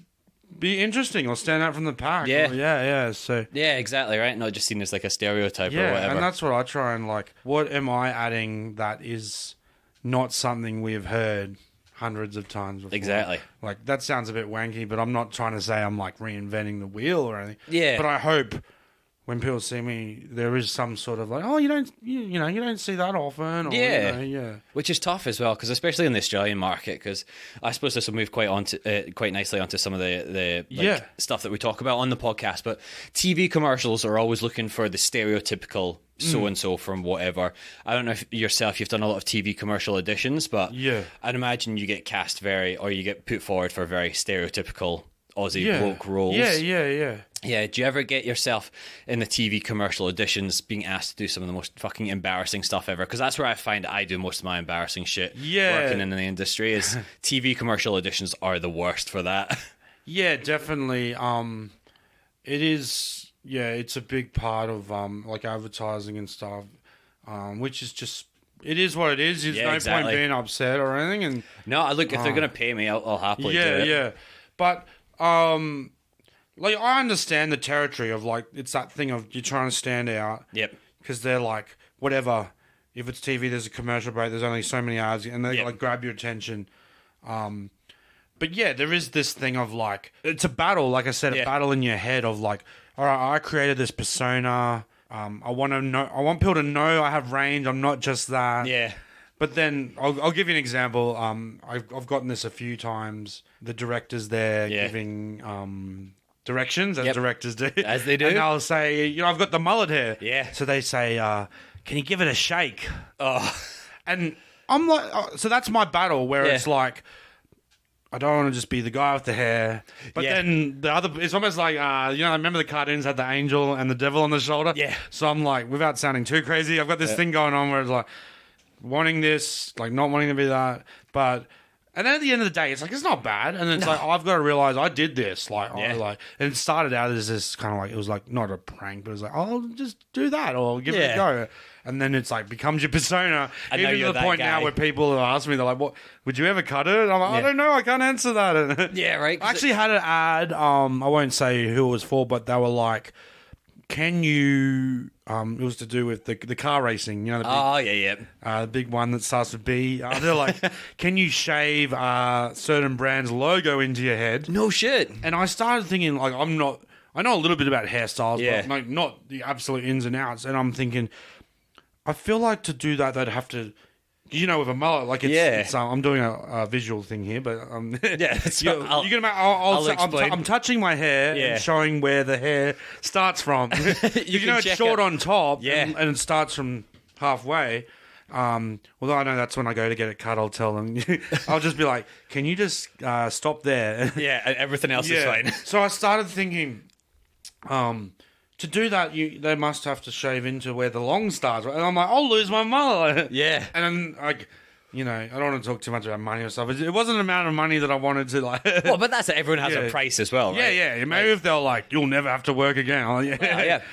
be interesting or stand out from the pack. So exactly, right. Not just seen as like a stereotype or whatever. And that's what I try and like. What am I adding that is not something we have heard hundreds of times before? Exactly. Like that sounds a bit wanky, but I'm not trying to say I'm like reinventing the wheel or anything. Yeah. But I hope when people see me, there is some sort of like, oh, you don't see that often. Or, Which is tough as well, because especially in the Australian market, because I suppose this will move quite nicely onto some of the stuff that we talk about on the podcast. But TV commercials are always looking for the stereotypical so-and-so from whatever. I don't know if yourself, you've done a lot of TV commercial auditions, but I'd imagine you get cast or you get put forward for very stereotypical Aussie bloke roles. Yeah, do you ever get yourself in the TV commercial auditions being asked to do some of the most fucking embarrassing stuff ever? Because that's where I find I do most of my embarrassing shit working in the industry is TV commercial auditions are the worst for that. Yeah, definitely. It is, it's a big part of like advertising and stuff, which is just... It is what it is. There's no point being upset or anything. And no, look, if they're going to pay me, I'll happily do it. Yeah, but... like I understand the territory of like it's that thing of you're trying to stand out. Yep. Because they're like whatever. If it's TV, there's a commercial break. There's only so many ads, and they like grab your attention. But yeah, there is this thing of like, it's a battle, like I said, a battle in your head of like, all right, I created this persona. I want people to know I have range. I'm not just that. Yeah. But then I'll give you an example. I've gotten this a few times. The directors there giving directions, as directors do. As they do. And they'll say, I've got the mullet hair. Yeah. So they say, can you give it a shake? Oh. And I'm like, so that's my battle where it's like, I don't want to just be the guy with the hair. But then the other, it's almost like, I remember the cartoons had the angel and the devil on the shoulder. Yeah. So I'm like, without sounding too crazy, I've got this thing going on where it's like, wanting this, like not wanting to be that. And then at the end of the day, it's like, it's not bad. And then it's like, I've got to realize I did this. And it started out as this kind of like, it was like, not a prank, but it was like, I'll just do that or give it a go. And then it's like, becomes your persona. Even to the point now where people have asked me, they're like, what, would you ever cut it? And I'm like, I don't know, I can't answer that. Yeah, right. I actually had an ad, I won't say who it was for, but they were like, can you... it was to do with the car racing, the big, the big one that starts with B. They're like, can you shave certain brand's logo into your head? No shit. And I started thinking, like, I know a little bit about hairstyles, but like, not the absolute ins and outs. And I'm thinking, I feel like to do that, they'd have to... with a mullet, like it's I'm doing a visual thing here, but I'm touching my hair and showing where the hair starts from. It's short on top, and it starts from halfway. Although I know that's when I go to get it cut, I'll tell them. I'll just be like, "Can you just stop there?" Yeah, and everything else is fine. So I started thinking, to do that, they must have to shave into where the long starts. And I'm like, I'll lose my mullet. Yeah. And then, like, I don't want to talk too much about money or stuff. It wasn't an amount of money that I wanted to, like... Well, but that's it. Everyone has a price as well, right? Yeah. Maybe if they're like, you'll never have to work again.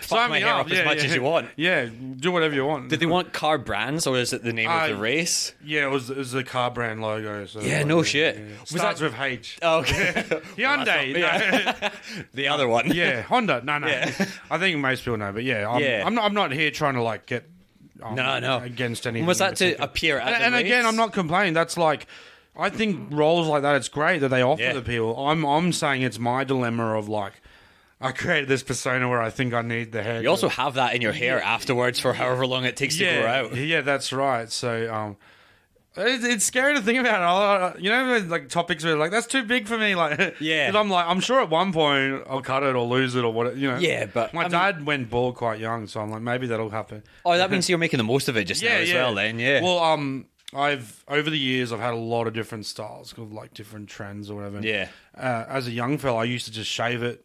Fuck my hair up as much as you want. Yeah, do whatever you want. Did they want car brands, or is it the name of the race? Yeah, it was the car brand logo. So shit. Yeah. Starts with H. Oh, okay. Hyundai. The other one. Yeah, Honda. No. Yeah. I think most people know, but I'm not here trying to, like, get... No. against anything. Was that to appear at and again, I'm not complaining. That's like, I think roles like that, it's great that they offer the people. I'm saying it's my dilemma of like, I created this persona where I think I need the hair. You also have that in your hair afterwards for however long it takes to grow out. Yeah, that's right. So, it's scary to think about. Like topics where like that's too big for me. Like, because I'm like, I'm sure at one point I'll cut it or lose it or what. Yeah, but my dad went bald quite young, so I'm like, maybe that'll happen. Oh, that means you're making the most of it just now as well. Then, Well, I've over the years I've had a lot of different styles of like different trends or whatever. Yeah. As a young fella, I used to just shave it,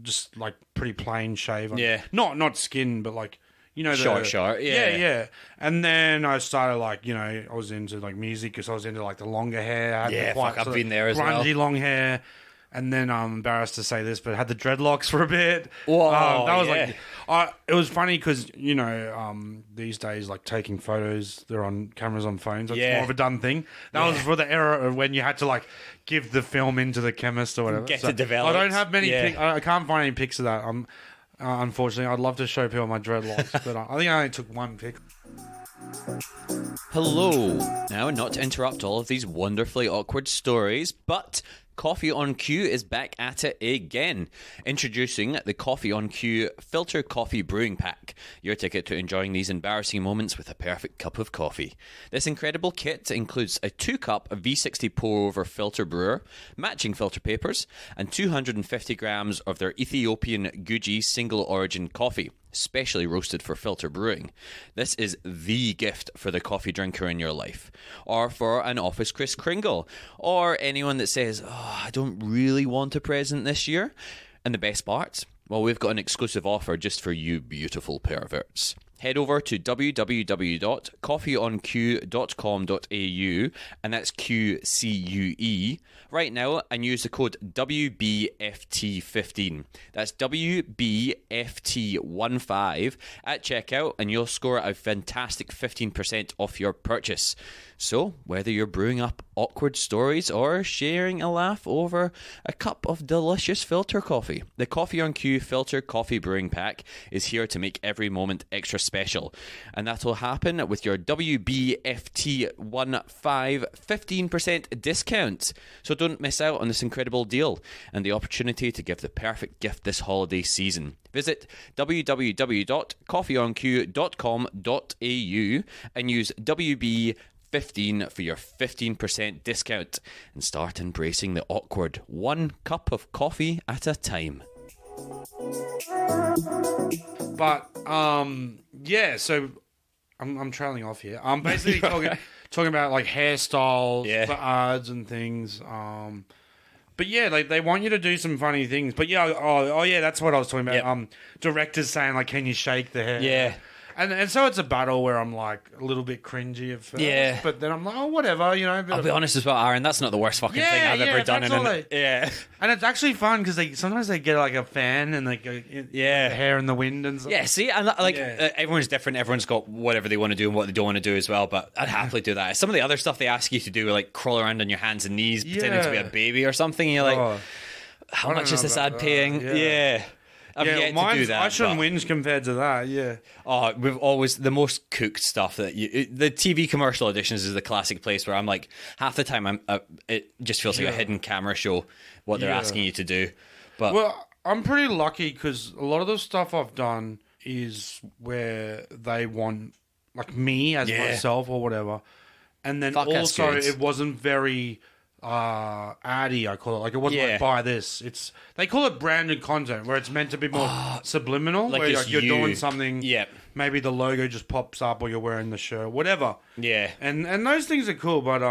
just like pretty plain shave. Not skin, but like. Short, yeah. And then I started like, I was into like music because I was into like the longer hair. I've been there as well. Grungy long hair. And then I'm embarrassed to say this, but I had the dreadlocks for a bit. Whoa, that was like, it was funny because, these days, like taking photos, they're on cameras on phones. It's more of a done thing. That was for the era of when you had to like give the film into the chemist or whatever. Get to develop. I don't have many I can't find any pics of that. Unfortunately, I'd love to show people my dreadlocks, but I think I only took one pic. Hello. Now, not to interrupt all of these wonderfully awkward stories, but Coffee on Cue is back at it again. Introducing the Coffee on Cue Filter Coffee Brewing Pack, your ticket to enjoying these embarrassing moments with a perfect cup of coffee. This incredible kit includes a 2-cup V60 pour-over filter brewer, matching filter papers, and 250 grams of their Ethiopian Guji single origin coffee, specially roasted for filter brewing. This is the gift for the coffee drinker in your life, or for an office Kris Kringle, or anyone that says, I don't really want a present this year. And the best part? Well, we've got an exclusive offer just for you beautiful perverts. Head over to www.coffeeonq.com.au, and that's QCUE, right now, and use the code WBFT15. That's WBFT15 at checkout, and you'll score a fantastic 15% off your purchase. So, whether you're brewing up awkward stories, or sharing a laugh over a cup of delicious filter coffee. The Coffee on Cue Filter Coffee Brewing Pack is here to make every moment extra special. And that will happen with your WBFT15 15% discount. So don't miss out on this incredible deal and the opportunity to give the perfect gift this holiday season. Visit www.coffeeonq.com.au and use WB15 for your 15% discount and start embracing the awkward, one cup of coffee at a time. But yeah, so I'm trailing off here. I'm basically talking about like hairstyles for ads and things. But yeah, like they want you to do some funny things. But yeah, oh yeah, that's what I was talking about. Yep. Directors saying like, "Can you shake the hair?" Yeah. And so it's a battle where I'm like a little bit cringy at first. Yeah. But then I'm like, oh, whatever, you know. I'll be honest as well, Aaron, that's not the worst fucking thing I've ever done. And it's actually fun because sometimes they get like a fan and they go, hair in the wind and stuff. Yeah, see, and everyone's different. Everyone's got whatever they want to do and what they don't want to do as well. But I'd happily do that. Some of the other stuff they ask you to do, like crawl around on your hands and knees, pretending to be a baby or something. And you're like, how much is this ad paying? Yeah. I've yet to do that. I shouldn't whinge compared to that, Oh, we've always, the most cooked stuff that the TV commercial auditions is the classic place where I'm like, half the time it just feels like a hidden camera show, what they're asking you to do. But well, I'm pretty lucky because a lot of the stuff I've done is where they want, like me as myself or whatever. And then also it wasn't very... addy, I call it. Like it wasn't like buy this. They call it branded content where it's meant to be more subliminal, like where like you're doing something. Yeah. Maybe the logo just pops up or you're wearing the shirt, whatever. Yeah. And those things are cool, but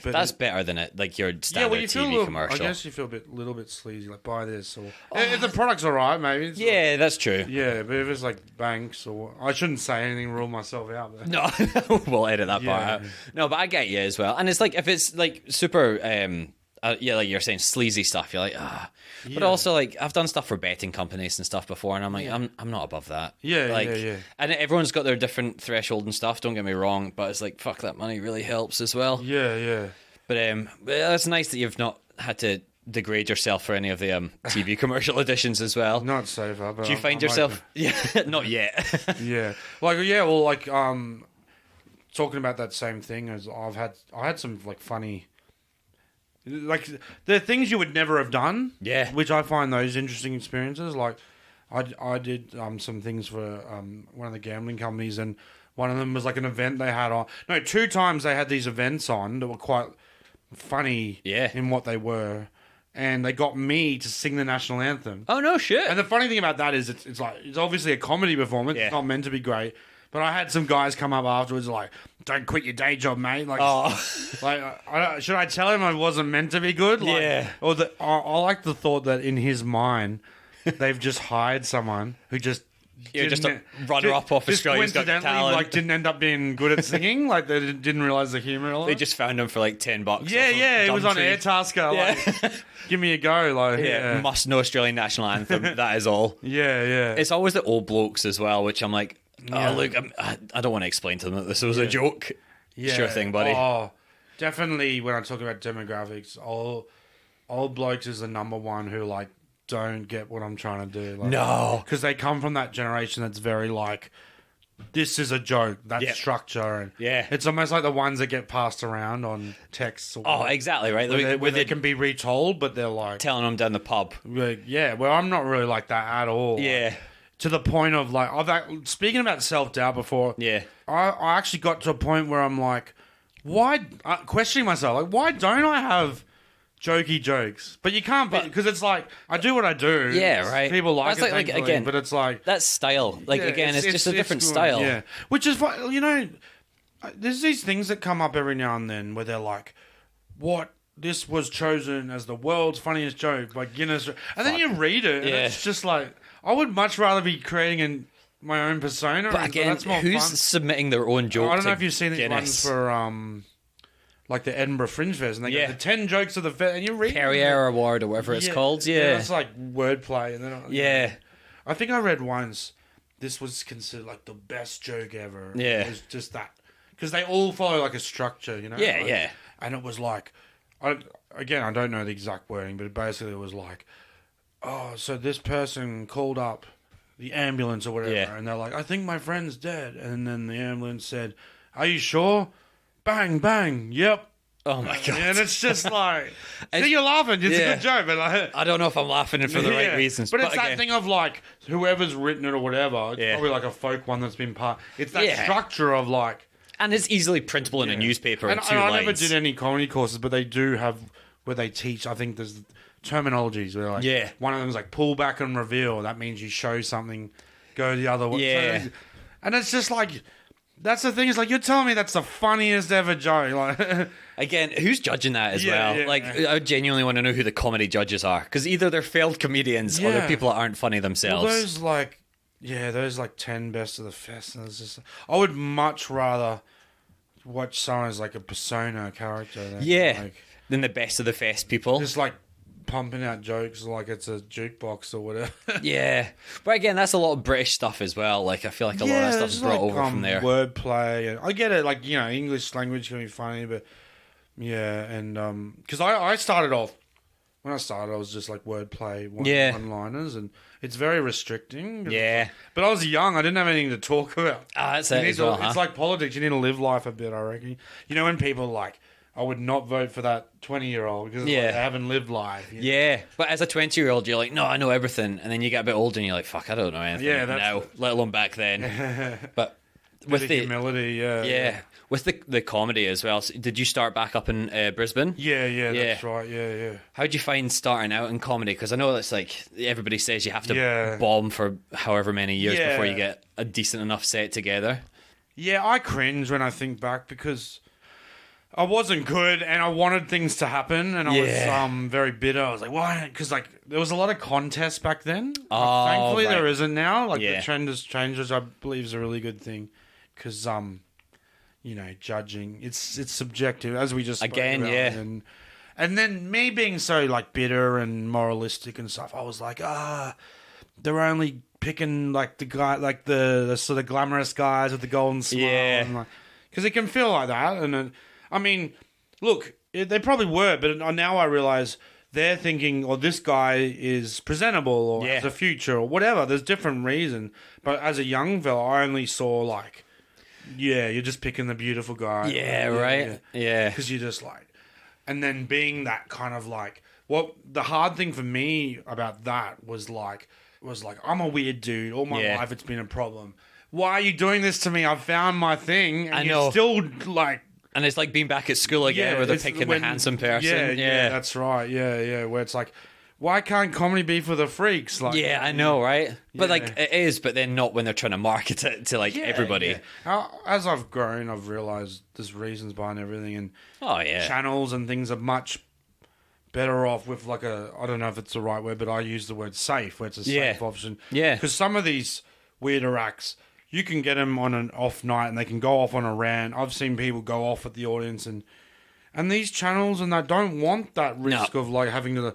But that's better than it, like your standard TV commercial. I guess you feel a little bit sleazy, like buy this or if the product's alright, maybe. That's true. Yeah, but if it's like Banks or I shouldn't say anything, rule myself out there. No, we'll edit that part out. No, but I get you as well, and it's like if it's like super, like you're saying sleazy stuff, you're like but also like I've done stuff for betting companies and stuff before, and I'm like I'm not above that. And everyone's got their different threshold and stuff. Don't get me wrong, but it's like fuck, that money really helps as well. But it's nice that you've not had to degrade yourself for any of the TV commercial auditions as well. Not so far. But do you find yourself? Not yet. Talking about that same thing as I had some like funny. Like the things you would never have done, which I find those interesting experiences. Like I did some things for one of the gambling companies, and one of them was like an event they had on. No, 2 times they had these events on that were quite funny in what they were, and they got me to sing the national anthem. Oh no shit! And the funny thing about that is it's obviously a comedy performance. It's not meant to be great. But I had some guys come up afterwards like, "Don't quit your day job, mate." Like, should I tell him I wasn't meant to be good? Like, or I like the thought that in his mind, they've just hired someone who just just a runner-up off Australia's Got Talent. Like didn't end up being good at singing. Like they didn't realize the humor. They just found him for like $10. It was on Airtasker. Like, give me a go. Like, must know Australian national anthem. That is all. It's always the old blokes as well, which I'm like. Oh, look, I don't want to explain to them that this was a joke. Sure thing, buddy. Oh, definitely when I talk about demographics, old blokes is the number one who, like, don't get what I'm trying to do. Like, no. Because they come from that generation that's very, like, this is a joke, that structure. And it's almost like the ones that get passed around on texts. Or exactly, right? Where they can be retold, but they're, like... telling them down the pub. Well, I'm not really like that at all. Like, to the point of like, speaking about self-doubt before, I actually got to a point where I'm like, questioning myself, like, why don't I have jokey jokes? But you can't, because it's like, I do what I do. Yeah, right. People like it, like again, but it's like... That's style. Like, again, it's just a different style. Yeah, which is, you know, there's these things that come up every now and then where they're like, this was chosen as the world's funniest joke by Guinness. And then you read it, and it's just like... I would much rather be creating my own persona. But again, that's more who's fun. Submitting their own jokes? I don't know if you've seen these ones for like the Edinburgh Fringe Fest, and they get the 10 jokes of the fest, and you read Perrier Award or whatever it's called. Yeah, it's like wordplay, and then I think I read once. This was considered like the best joke ever. Yeah, it was just that because they all follow like a structure, you know. Yeah, like, yeah. And it was like, I don't know the exact wording, but basically it was like, oh, so this person called up the ambulance or whatever, and they're like, I think my friend's dead, and then the ambulance said, are you sure? Bang, bang, yep. Oh my god! And it's just like, see, you're laughing. It's a good joke, but like, I don't know if I'm laughing for the right reasons. But it's that thing of like whoever's written it or whatever. It's probably like a folk one that's been part. It's that structure of like, and it's easily printable in a newspaper. And I never did any comedy courses, but they do have where they teach. I think there's terminologies where like one of them is like pull back and reveal. That means you show something, go the other way. Yeah, and it's just like. That's the thing. Is like you're telling me that's the funniest ever joke. Like, again, who's judging that as well? Yeah, like, I genuinely want to know who the comedy judges are, because either they're failed comedians or they're people that aren't funny themselves. Well, those 10 best of the fest. And it's just, I would much rather watch someone as like a persona character. Than the best of the fest people. Just like pumping out jokes like it's a jukebox or whatever. Yeah, but again, that's a lot of British stuff as well. Like, I feel like a lot of that stuff's brought over from there. Wordplay, and I get it. Like, you know, English language can be funny, but and because I started off when I started, I was just like wordplay, one-liners, and it's very restricting. Yeah, but I was young. I didn't have anything to talk about. That's it as well. It's like politics. You need to live life a bit, I reckon. You know, when people like, I would not vote for that 20-year-old because like, they haven't lived life. You know? Yeah, but as a 20-year-old, you're like, no, I know everything. And then you get a bit older and you're like, fuck, I don't know anything now, let alone back then. But with the humility, with the comedy as well. So did you start back up in Brisbane? Yeah, that's right. Yeah. How'd you find starting out in comedy? Because I know it's like everybody says you have to bomb for however many years before you get a decent enough set together. Yeah, I cringe when I think back because I wasn't good, and I wanted things to happen, and I was very bitter. I was like, why? Because like there was a lot of contests back then. Thankfully, there isn't now. Like the trend has changed, which I believe is a really good thing. Because you know, judging it's subjective, as we just spoke about. And then me being so like bitter and moralistic and stuff, I was like, they're only picking like the guy, like the sort of glamorous guys with the golden smile, because it can feel like that, and. I mean, look, they probably were, but now I realise they're thinking, or this guy is presentable, or has a future, or whatever. There's different reasons. But as a young fella, I only saw like, you're just picking the beautiful guy. Yeah, right? Yeah. Because you're just like... And then being that kind of like... the hard thing for me about that was like, I'm a weird dude. All my life it's been a problem. Why are you doing this to me? I've found my thing, and you're still like... And it's like being back at school again, where they're picking the handsome person. Yeah, that's right. Yeah. Where it's like, why can't comedy be for the freaks? Like, I know, right? But like, it is, but then not when they're trying to market it to like everybody. Yeah. As I've grown, I've realised there's reasons behind everything, and channels and things are much better off with like I don't know if it's the right word, but I use the word safe, where it's a safe option. Yeah. Because some of these weirder acts, you can get them on an off night and they can go off on a rant. I've seen people go off at the audience, and these channels and that don't want that risk of like having to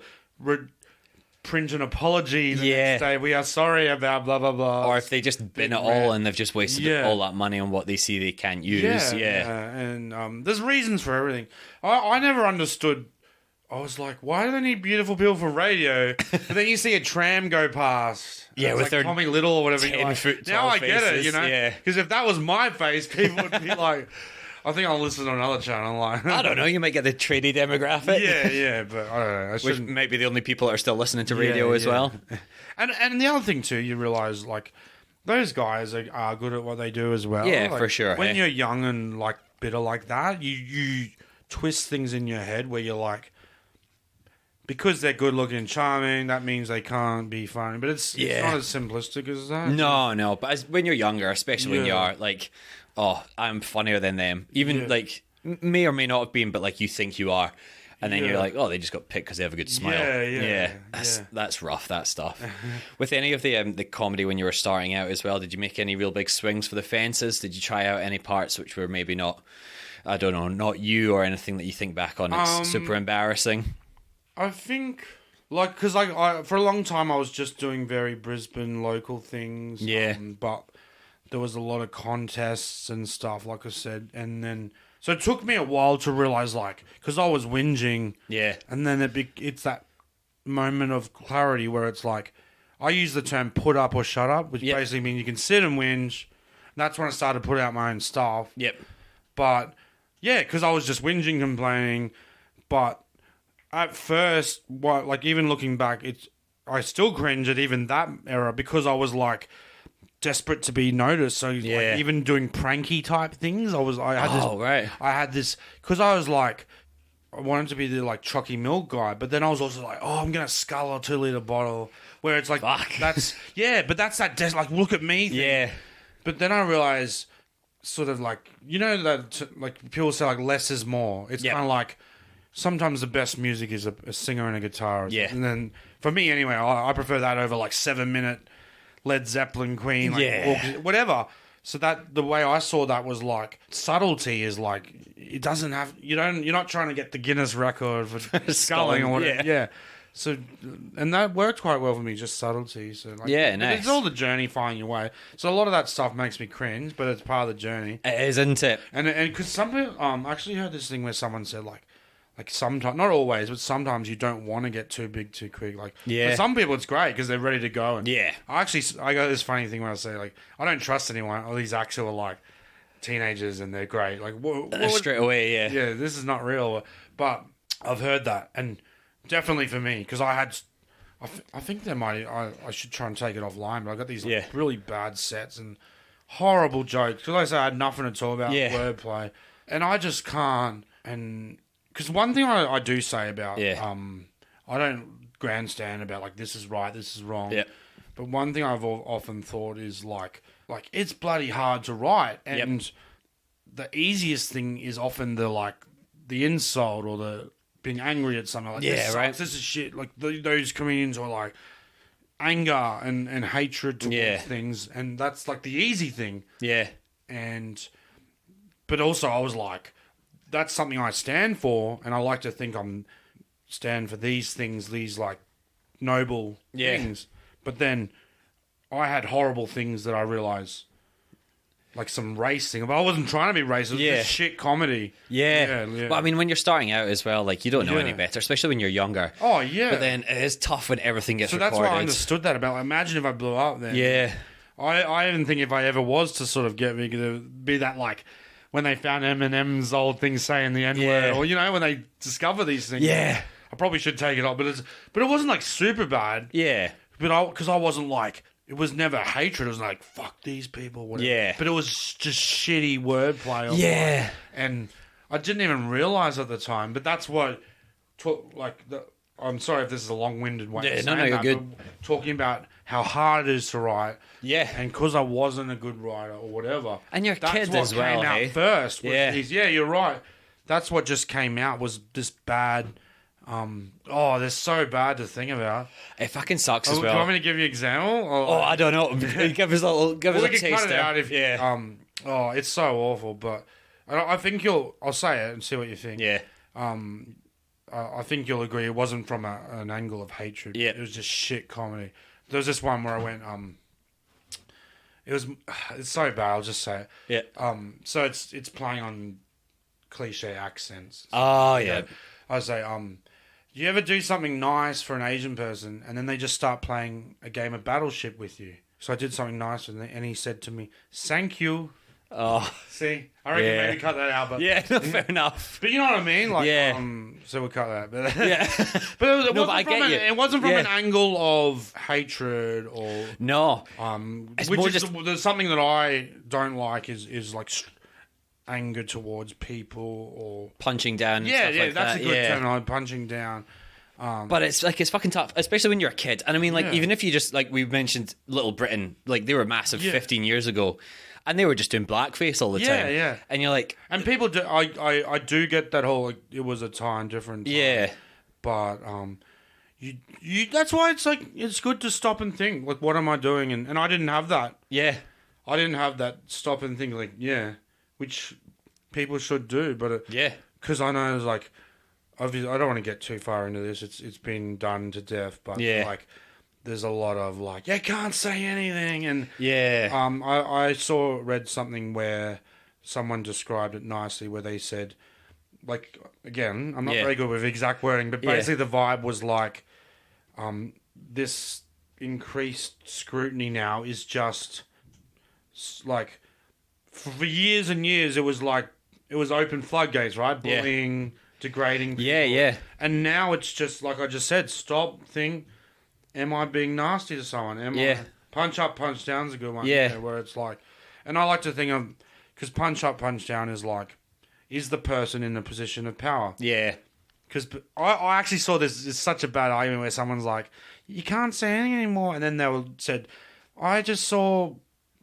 print an apology the next day. We are sorry about blah blah blah. Or if they just bin it all and they've just wasted all that money on what they see they can't use. And there's reasons for everything. I never understood. I was like, why do they need beautiful people for radio? And then you see a tram go past. Yeah, with like their Tommy Little or whatever. 10-foot now I faces, get it, you know? Because if that was my face, people would be like, I think I'll listen to another channel. Like, I don't know, you might get the tradie demographic. Yeah, but I don't know. Which might be the only people that are still listening to radio as well. And the other thing too, you realise, like, those guys are good at what they do as well. Yeah, like, for sure. When you're young and, like, bitter like that, you twist things in your head where you're like, because they're good looking and charming, that means they can't be funny. But it's not as simplistic as that. No. But when you're younger, especially when you are like, oh, I'm funnier than them. Even like, may or may not have been, but like you think you are. And then you're like, oh, they just got picked because they have a good smile. That's rough, that stuff. With any of the comedy when you were starting out as well, did you make any real big swings for the fences? Did you try out any parts which were maybe not, I don't know, not you, or anything that you think back on it's super embarrassing? I think, like, because like for a long time I was just doing very Brisbane local things. Yeah. But there was a lot of contests and stuff, like I said, and then so it took me a while to realize, like, because I was whinging, and then it's that moment of clarity where it's like, I use the term put up or shut up, which basically means you can sit and whinge. And that's when I started putting out my own stuff. But yeah, because I was just whinging, complaining, but at first, like even looking back, I still cringe at even that era because I was like desperate to be noticed. So like, even doing pranky type things, I had this because I was like, I wanted to be the like chalky milk guy, but then I was also like, oh, I'm gonna scull a 2-liter bottle. Where it's like, that's but that's that like look at me thing. But then I realized, sort of like, you know that like people say like less is more. It's kind of like sometimes the best music is a singer and a guitar. And then for me anyway, I prefer that over like 7-minute Led Zeppelin, Queen, like whatever. So that the way I saw that was like subtlety is like it doesn't have you're not trying to get the Guinness record for sculling or whatever. So and that worked quite well for me, just subtlety. So like, nice. It's all the journey, finding your way. So a lot of that stuff makes me cringe, but it's part of the journey. It is, isn't it? And because some people, I actually heard this thing where someone said like sometimes, not always, but sometimes you don't want to get too big too quick. Like, for some people it's great because they're ready to go. And I got this funny thing when I say like, I don't trust anyone. All these acts are like teenagers and they're great. Like, straight away, this is not real. But I've heard that, and definitely for me, because I think I should try and take it offline, but I got these really bad sets and horrible jokes. Because like I said, I had nothing at all about wordplay, and I just can't. And because one thing I do say about, I don't grandstand about like this is right, this is wrong. But one thing I've often thought is like it's bloody hard to write, and the easiest thing is often the insult or the being angry at something like this sucks, this is shit. Like those comedians are like anger and hatred towards things, and that's like the easy thing. But also I was like, that's something I stand for, and I like to think I'm stand for these things, these like noble things. But then I had horrible things that I realized, like some racing. But I wasn't trying to be racist. It was just shit comedy. Well, I mean, when you're starting out as well, like you don't know any better, especially when you're younger. Oh yeah. But then it is tough when everything gets recorded. So that's why I understood that about. Like, imagine if I blew up then. I didn't think if I ever was to sort of get big, it'd be that like when they found Eminem's old thing saying the N-word, or when they discover these things. I probably should take it off, but it wasn't like super bad. But because I wasn't like. It was never hatred. It was like, fuck these people. Whatever. But it was just shitty wordplay. And I didn't even realize at the time. But that's what... I'm sorry if this is a long-winded way of saying you're that, good. Talking about how hard it is to write. And because I wasn't a good writer or whatever. And your kid as well, That's what came out first. You're right. That's what just came out was this bad... they're so bad to think about. It fucking sucks as well. Do you want me to give you an example? I don't know. Give us a taste there. It's so awful, but I think I'll say it and see what you think. I think you'll agree it wasn't from an angle of hatred. It was just shit comedy. There was this one where I went, it's so bad, I'll just say it. So it's playing on cliche accents. I say, do you ever do something nice for an Asian person and then they just start playing a game of Battleship with you? So I did something nice and he said to me, "Thank you." See? I reckon maybe cut that out. But fair enough. But you know what I mean? Like, so we'll cut that. But it wasn't from an angle of hatred or... No. There's something that I don't like is like... anger towards people or punching down. That's a good term. Like punching down. But it's fucking tough, especially when you're a kid. And I mean, even if you just like we mentioned, Little Britain, like they were massive 15 years ago, and they were just doing blackface all the time. And you're like, and people do. I do get that whole. Like, it was a time different. Time, but you. That's why it's like it's good to stop and think. Like, what am I doing? And I didn't have that. I didn't have that. Stop and think. Like, which people should do, but because I know it's like, obviously, I don't want to get too far into this. It's been done to death, but like there's a lot of like, you can't say anything, and I read something where someone described it nicely, where they said, like, again, I'm not very good with exact wording, but basically the vibe was like, this increased scrutiny now is just like, for years and years it was like, it was open floodgates, right? Bullying, degrading people. And now it's just, like I just said, stop, think, am I being nasty to someone? Am I... Punch up, punch down is a good one. Where it's like... And I like to think of... Because punch up, punch down is like... Is the person in a position of power? Yeah. Because I actually saw this... It's such a bad argument where someone's like, you can't say anything anymore. And then they said, I just saw...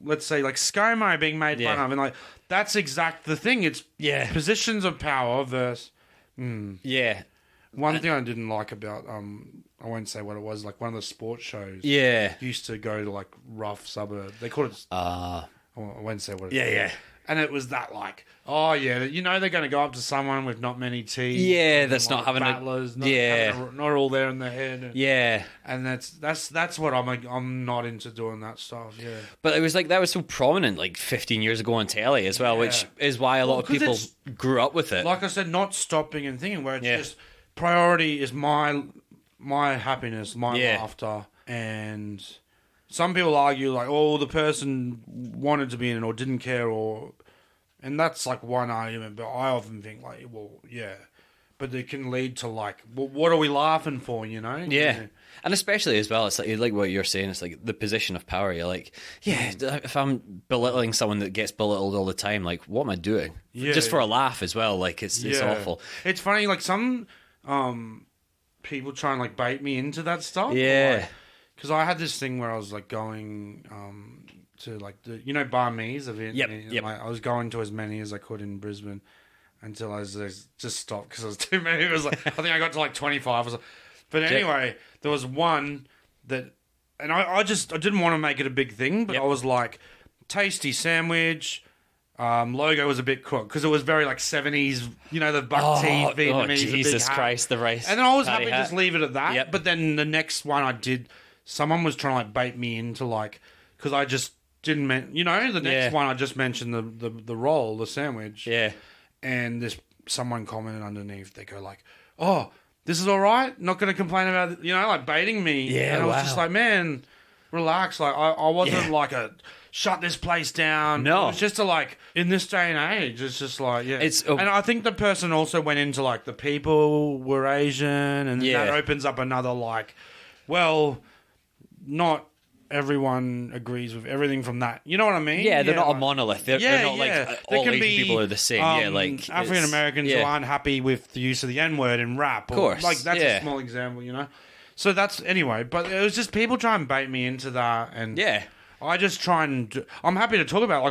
Let's say, like, ScoMo being made fun of. And, like, that's exact the thing. It's positions of power versus... Yeah. One thing I didn't like about... I won't say what it was, like one of the sports shows. Used to go to like rough suburb. They called it. I won't say what it is. Yeah. And it was that like, oh yeah, you know they're going to go up to someone with not many teeth. Yeah, that's not having battlers, not all there in their head. And that's what I'm not into doing that stuff. Yeah. But it was like that was so prominent like 15 years ago on telly as well, which is why a lot of people grew up with it. Like I said, not stopping and thinking where it's just priority is my happiness, my laughter, and some people argue like, oh, the person wanted to be in it or didn't care, and that's like one argument. But I often think like, well, but it can lead to like, well, what are we laughing for? You know? Yeah. And especially as well, it's like what you're saying. It's like the position of power. You're like, if I'm belittling someone that gets belittled all the time, like, what am I doing? Just for a laugh as well. Like it's awful. It's funny. Like some people try and like bait me into that stuff. Because I had this thing where I was like going to like the Bar Me's event. Like, I was going to as many as I could in Brisbane until I was just stopped because it was too many. It was like I think I got to like 25 or so. But anyway, there was one that, and I didn't want to make it a big thing, but I was like, tasty sandwich. Logo was a bit cooked because it was very like 70s, the buck teeth Vietnamese. Oh, Jesus Christ, the rice. And then I was happy to just leave it at that. But then the next one I did, someone was trying to like bait me into like, because I just didn't, the next one I just mentioned the roll, the sandwich. And someone commented underneath, they go like, oh, this is all right? Not going to complain about it, like baiting me. And I was just like, man, relax. Like I wasn't like a... shut this place down. No. It was just in this day and age, it's just like, and I think the person also went into like the people were Asian and that opens up another like, well, not everyone agrees with everything from that. You know what I mean? Yeah, they're not a monolith. They're not like all Asian people are the same. Like African Americans who aren't happy with the use of the N-word in rap. Of course. Like that's a small example, So that's, anyway, but it was just people try and bait me into that and... I just try and... I'm happy to talk about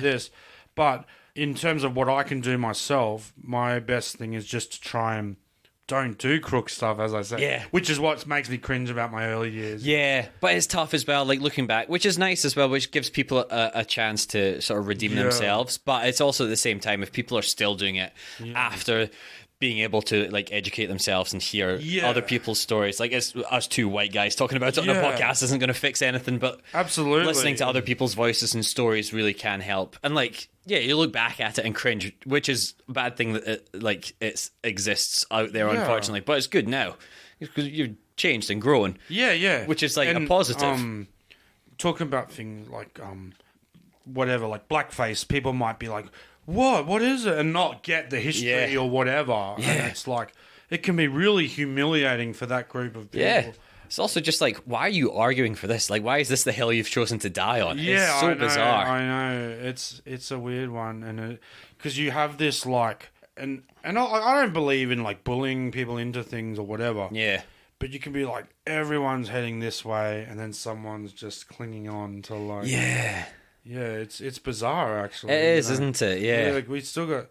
this, but in terms of what I can do myself, my best thing is just to try and don't do crook stuff, as I say. Which is what makes me cringe about my early years. But it's tough as well, like looking back, which is nice as well, which gives people a chance to sort of redeem themselves. But it's also at the same time, if people are still doing it after... being able to like educate themselves and hear other people's stories, like it's us two white guys talking about it on a podcast isn't going to fix anything, but absolutely listening to other people's voices and stories really can help. And like you look back at it and cringe, which is a bad thing that it exists out there unfortunately, but it's good now because you've changed and grown, which is like a positive. Talking about things like whatever, like blackface, people might be like, what is it? And not get the history or whatever. And it's like, it can be really humiliating for that group of people. It's also just like, why are you arguing for this? Like, why is this the hill you've chosen to die on? It's so bizarre. I know. It's a weird one. And because you have this like, and I don't believe in like bullying people into things or whatever. But you can be like, everyone's heading this way, and then someone's just clinging on to like... it's bizarre actually. It is, isn't it? Like we still got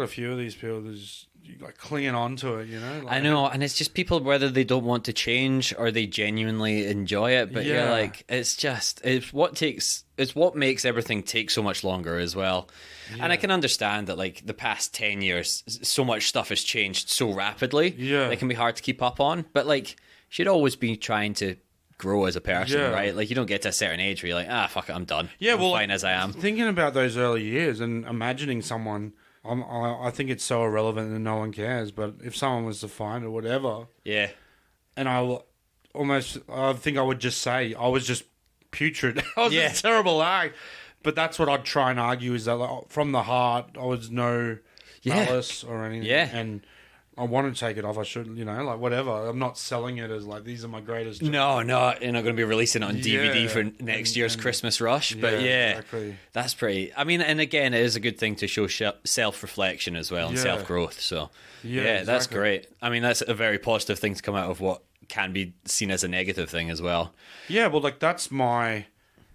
a few of these people that just, like clinging on to it, Like, I know, and it's just people, whether they don't want to change or they genuinely enjoy it, but you're like, it's what makes everything take so much longer as well. Yeah. And I can understand that, like, the past 10 years, so much stuff has changed so rapidly. Yeah. It can be hard to keep up on, but, like, you should always be trying to grow as a person, right? Like, you don't get to a certain age where you're like, fuck it, I'm done. Yeah, I'm fine as I am. Thinking about those early years and imagining someone, I think it's so irrelevant and no one cares, but if someone was to find or whatever, and I think I would just say I was just putrid. I was a terrible act. But that's what I'd try and argue, is that, like, from the heart, I was no malice or anything. Yeah. And I want to take it off. I should, like, whatever. I'm not selling it as, like, these are my greatest. No, you're not going to be releasing it on DVD for next year's Christmas rush. But exactly. That's pretty. I mean, and again, it is a good thing to show self-reflection as well and self-growth. So, exactly. That's great. I mean, that's a very positive thing to come out of what can be seen as a negative thing as well. Yeah, well, like, that's my...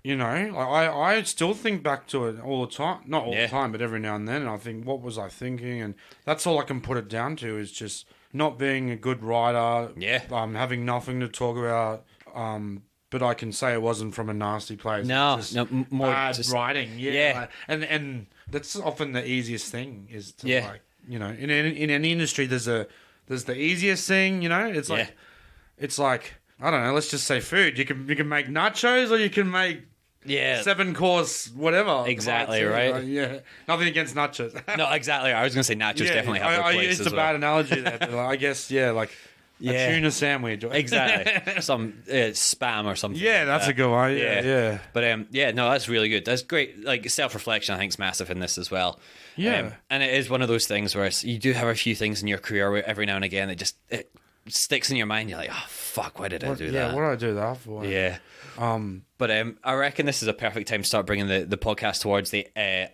I still think back to it all the time. Not all the time, but every now and then. And I think, what was I thinking? And that's all I can put it down to, is just not being a good writer. Yeah. Having nothing to talk about. But I can say it wasn't from a nasty place. No, more bad writing. Yeah. And that's often the easiest thing, is to like, in any industry, there's the easiest thing. It's like, it's like, I don't know. Let's just say food. You can make nachos, or you can make 7-course whatever. Exactly, right? Nothing against nachos. No, exactly. I was going to say nachos definitely have their place as well. It's a bad analogy there, but I guess, like a tuna sandwich. Exactly. Some spam or something. Yeah, that's a good one. Yeah. But no, that's really good. That's great. Like, self-reflection, I think, is massive in this as well. Yeah. And it is one of those things where you do have a few things in your career where every now and again it sticks in your mind. You're like, oh, fuck, why did I do that? Yeah, what did I do that for? Yeah. But I reckon this is a perfect time to start bringing the podcast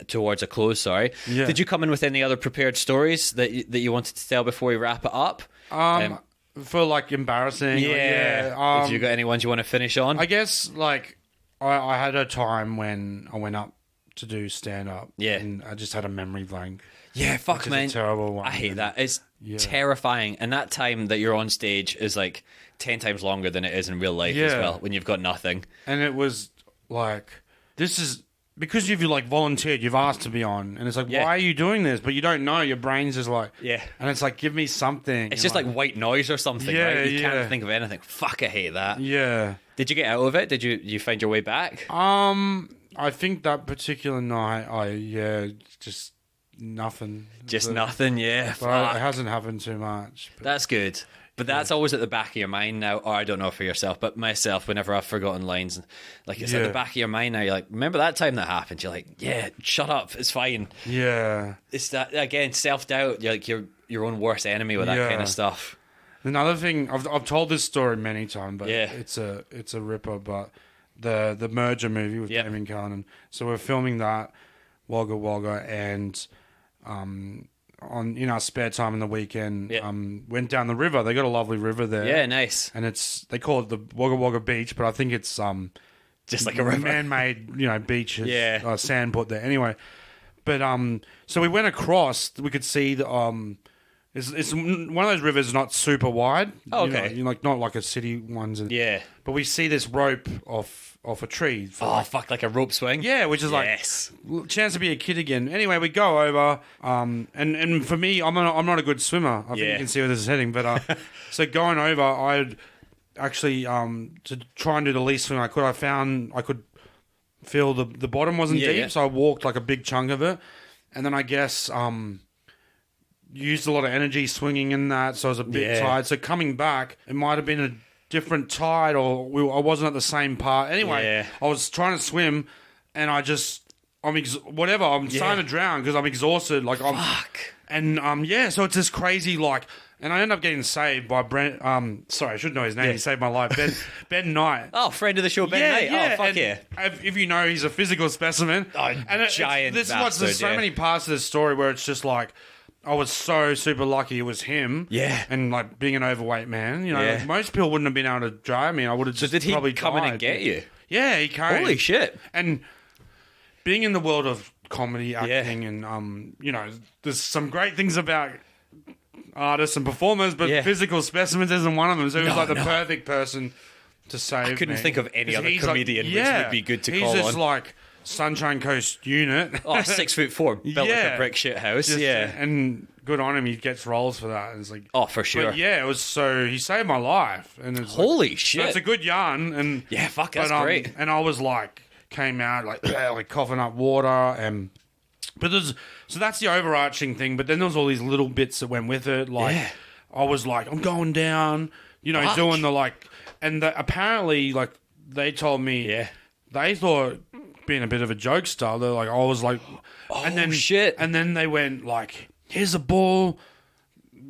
towards a close. Sorry. Yeah. Did you come in with any other prepared stories that you wanted to tell before we wrap it up? For, like, embarrassing. Have you got any ones you want to finish on? I guess, like, I had a time when I went up to do stand up. Yeah. And I just had a memory blank. Yeah, fuck, man. It's a terrible one. I hate that. It's terrifying. And that time that you're on stage is like 10 times longer than it is in real life as well, when you've got nothing. And it was like, this is... Because you've, like, volunteered, you've asked to be on. And it's like, why are you doing this? But you don't know. Your brain's just like... Yeah. And it's like, give me something. It's just like white noise or something, right? You can't think of anything. Fuck, I hate that. Yeah. Did you get out of it? Did you find your way back? I think that particular night, just... Nothing. Just nothing, yeah. But it hasn't happened too much. But that's good. But that's always at the back of your mind now, or I don't know for yourself, but myself, whenever I've forgotten lines, like, it's at the back of your mind now, you're like, remember that time that happened? You're like, yeah, shut up, it's fine. Yeah. It's that, again, self-doubt, you're like your own worst enemy with that kind of stuff. Another thing, I've told this story many times, but it's a ripper, but the Merger movie with Damien Cullen, so we're filming that, Wagga Wagga, and... in our spare time in the weekend, went down the river. They got a lovely river there. Yeah, nice. And they call it the Wagga Wagga Beach, but I think it's just like a river, man-made beach. Sand put there. Anyway, but so we went across. We could see the it's one of those rivers not super wide. Oh, okay. Like not like a city ones. Yeah. But we see this rope off a tree. Like a rope swing? Yeah, which is like chance to be a kid again. Anyway, we go over, and for me, I'm not a good swimmer. I think you can see where this is heading. But so going over, I'd actually to try and do the least swim I could. I found I could feel the bottom wasn't deep, so I walked like a big chunk of it, and then I guess used a lot of energy swinging in that, so I was a bit tired. So coming back, it might have been a different tide, or I wasn't at the same part. Anyway, I was trying to swim, and I'm starting to drown because I'm exhausted. Like so it's this crazy and I end up getting saved by Brent. Sorry, I should know his name. He saved my life. Ben Knight. Oh, friend of the show, Ben Knight. Yeah. Oh, fuck yeah. If you know, he's a physical specimen. Oh, and giant. There's so many parts of this story where it's just like, I was so super lucky it was him. Yeah. And like being an overweight man, like most people wouldn't have been able to drive me. I would have just did he probably come in and get you? Yeah, he came. Holy shit. And being in the world of comedy, acting, and there's some great things about artists and performers, but physical specimens isn't one of them. So he was like the perfect person to save me. I couldn't think of any other comedian which would be good to call on. He's just like Sunshine Coast unit. 6'4", built like a brick shit house. And good on him. He gets roles for that. And it's like, for sure. But it was he saved my life. And it's holy shit. That's a good yarn. And that's great. And I was like, came out like coughing up water so that's the overarching thing. But then there was all these little bits that went with it. Like I was like, I'm going down, doing the like, and apparently like they told me they thought being a bit of a jokester. They're like, I was like, and then shit, and then they went like, here's a ball,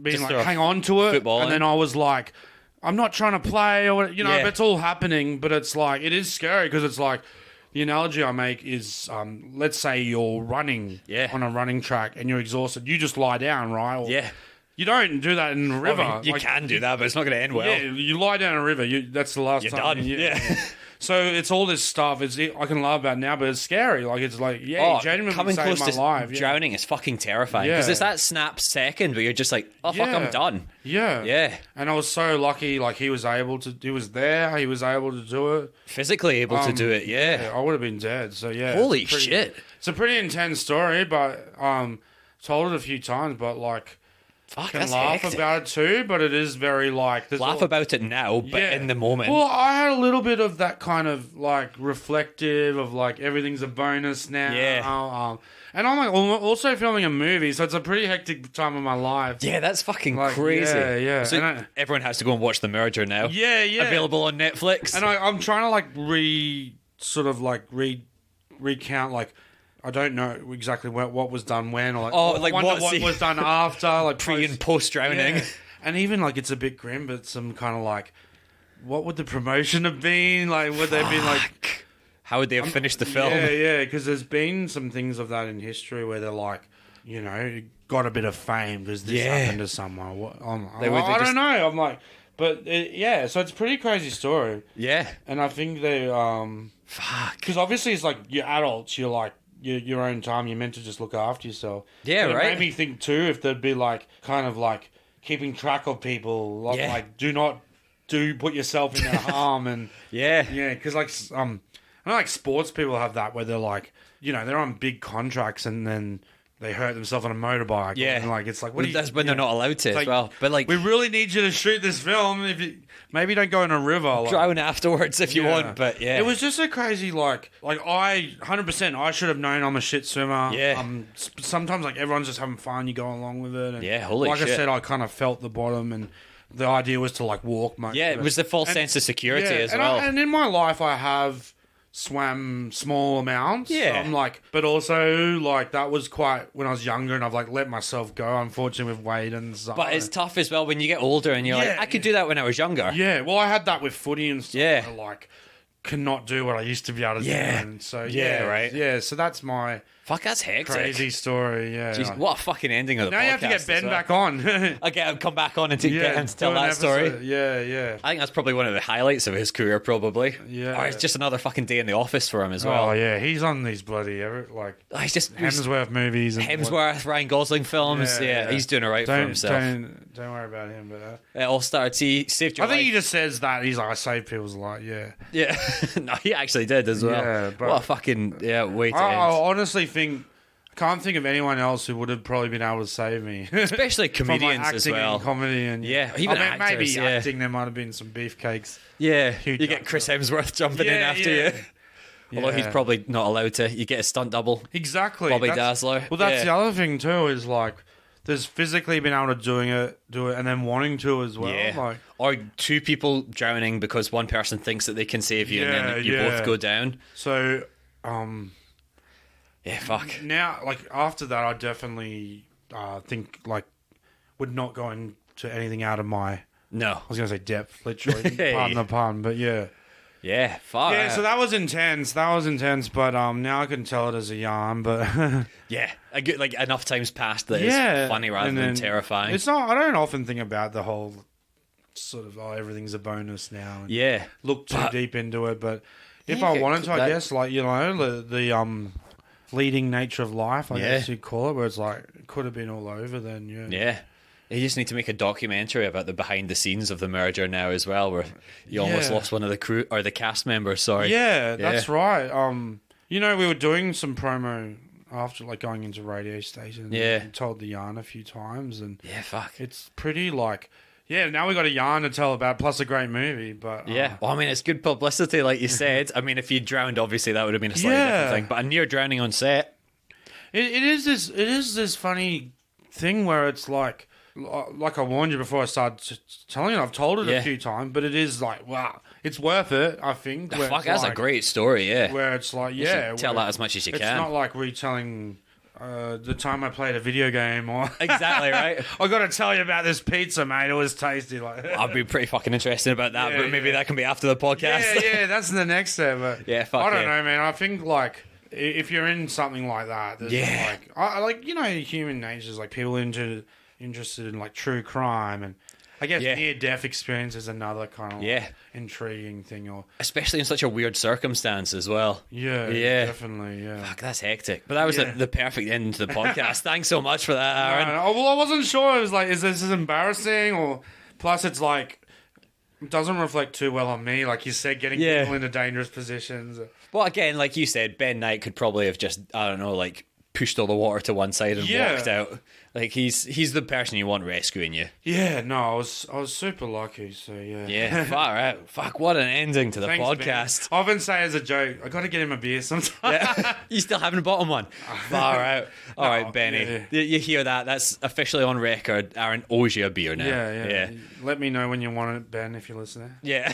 being just like, hang on to it, and then I was like, I'm not trying to play or but it's all happening, but it's like it is scary because it's like. The analogy I make is, let's say you're running on a running track and you're exhausted. You just lie down, right? Or you don't do that in a river. I mean, you can do that, but it's not going to end well. Yeah, you lie down in a river. That's the last time. You're done. So it's all this stuff. I can laugh about it now, but it's scary. Like it's like, genuinely coming saved close my life. Drowning is fucking terrifying because it's that snap second where you're just like, oh fuck, I'm done. Yeah. And I was so lucky. Like he was there. He was able to do it. Physically able to do it. Yeah. I would have been dead. So Holy shit. It's a pretty intense story, but told it a few times, but like. Fuck, can laugh hectic. about it too, but it is very like laugh about it now, but in the moment. Well, I had a little bit of that kind of like reflective of like everything's a bonus now. Yeah. And I'm like also filming a movie, so it's a pretty hectic time of my life. Yeah, that's fucking crazy. Yeah. So everyone has to go and watch The Merger now. Yeah. Available on Netflix. And I'm trying to like recount like. I don't know exactly what was done when, or what was done after, like pre and post drowning. Yeah. And even like it's a bit grim, but some kind of like, what would the promotion have been? Like, would they be like, how would they have finished the film? Yeah, because there's been some things of that in history where they're like, got a bit of fame because this happened to someone. I don't know. I'm like, but so it's a pretty crazy story. Yeah, and I think they because obviously it's like you're adults, you're like. Your own time, you're meant to just look after yourself. Yeah, but right. It made me think too if there'd be like kind of like keeping track of people, like do not put yourself in their harm and because like I know like sports people have that where they're like they're on big contracts and then they hurt themselves on a motorbike. Yeah, and like it's like that's when they're not allowed to as well. But like we really need you to shoot this film. If you maybe don't go in a river. Like, drown afterwards if you want. But it was just a crazy like I 100% I should have known I'm a shit swimmer. Yeah. Sometimes like everyone's just having fun. You go along with it. And, holy shit. Like I said, I kind of felt the bottom and. The idea was to like walk much. Yeah, it was the false sense of security as well. And in my life, I have swam small amounts. Yeah. I'm like, but also like that was quite when I was younger and I've like let myself go, unfortunately, with weight and stuff. But it's tough as well when you get older and you're like, I could do that when I was younger. Yeah. Well, I had that with footy and stuff. Yeah. I, like, cannot do what I used to be able to do. And so, right. Yeah. So that's my. Fuck, that's hectic. Crazy story, yeah. Jeez, what a fucking ending of the podcast. Now you have to get Ben back on. I'll come back on and get him to tell that story. Yeah. I think that's probably one of the highlights of his career, probably. Yeah. Or it's just another fucking day in the office for him as well. Oh, yeah. He's on these bloody, he's just Hemsworth movies. Ryan Gosling films. Yeah, he's doing all right for himself. Don't worry about him. But it all starts. He saved your life. I think he just says that. He's like, I saved people's life, Yeah. No, he actually did as well. Yeah, what a fucking, way to end. I honestly can't think of anyone else who would have probably been able to save me. Especially comedians acting as well. And comedy and even actors, maybe acting there might have been some beefcakes. Yeah, you get Chris Hemsworth jumping in after you. Although he's probably not allowed to. You get a stunt double. Exactly. Bobby Dazzler. Well, that's the other thing too is like there's physically being able to do it and then wanting to as well. Yeah. Like, or two people drowning because one person thinks that they can save you and then you both go down. So, yeah, fuck. Now, like, after that, I definitely think, like, would not go into anything out of my... No. I was going to say depth, literally. Pardon the pun, but yeah. Yeah, fuck. Yeah, so that was intense. But now I can tell it as a yarn, but... yeah, like, enough times passed that it's funny rather than terrifying. It's not... I don't often think about the whole sort of, everything's a bonus now. And look too deep into it, but if I wanted to, I guess, like, the fleeting nature of life, I guess you'd call it, where it's like, it could have been all over then, Yeah. You just need to make a documentary about the behind the scenes of the merger now as well, where you almost lost one of the crew or the cast members. Sorry. Yeah, that's right. We were doing some promo after, like, going into radio stations. Yeah. And told the yarn a few times, and fuck. it's pretty like. Yeah, now we got a yarn to tell about, plus a great movie. But well, I mean, it's good publicity, like you said. I mean, if you drowned, obviously that would have been a slightly different thing. But a near drowning on set. It is this funny thing where it's like I warned you before I started telling it. I've told it a few times, but it is like, wow, it's worth it. I think. Fuck, that's like, a great story. Yeah, where it's like, tell that as much as you can. It's not like retelling. The time I played a video game, or exactly right. I got to tell you about this pizza, mate. It was tasty. Like, I'd be pretty fucking interested about that, but maybe that can be after the podcast. Yeah, that's the next step. But I don't know, man. I think like if you're in something like that, there's like human nature is like people interested in like true crime, and I guess near-death experience is another kind of like intriguing thing, or especially in such a weird circumstance as well. Yeah, definitely. Yeah, fuck, that's hectic. But that was the perfect end to the podcast. Thanks so much for that, Aaron. Well, I wasn't sure. It was like, is this embarrassing, or plus it's like it doesn't reflect too well on me. Like you said, getting people into dangerous positions. Well, again, like you said, Ben Knight could probably have just like pushed all the water to one side and walked out. Like he's the person you want rescuing you. Yeah, no, I was super lucky. So yeah. Yeah, far out. Fuck, what an ending to the podcast. Ben. I often say as a joke, I got to get him a beer sometime. Yeah. You still haven't bought him one. Far out. All right, Benny. Yeah. You hear that? That's officially on record. Aaron owes you a beer now. Yeah. Let me know when you want it, Ben, if you're listening. Yeah,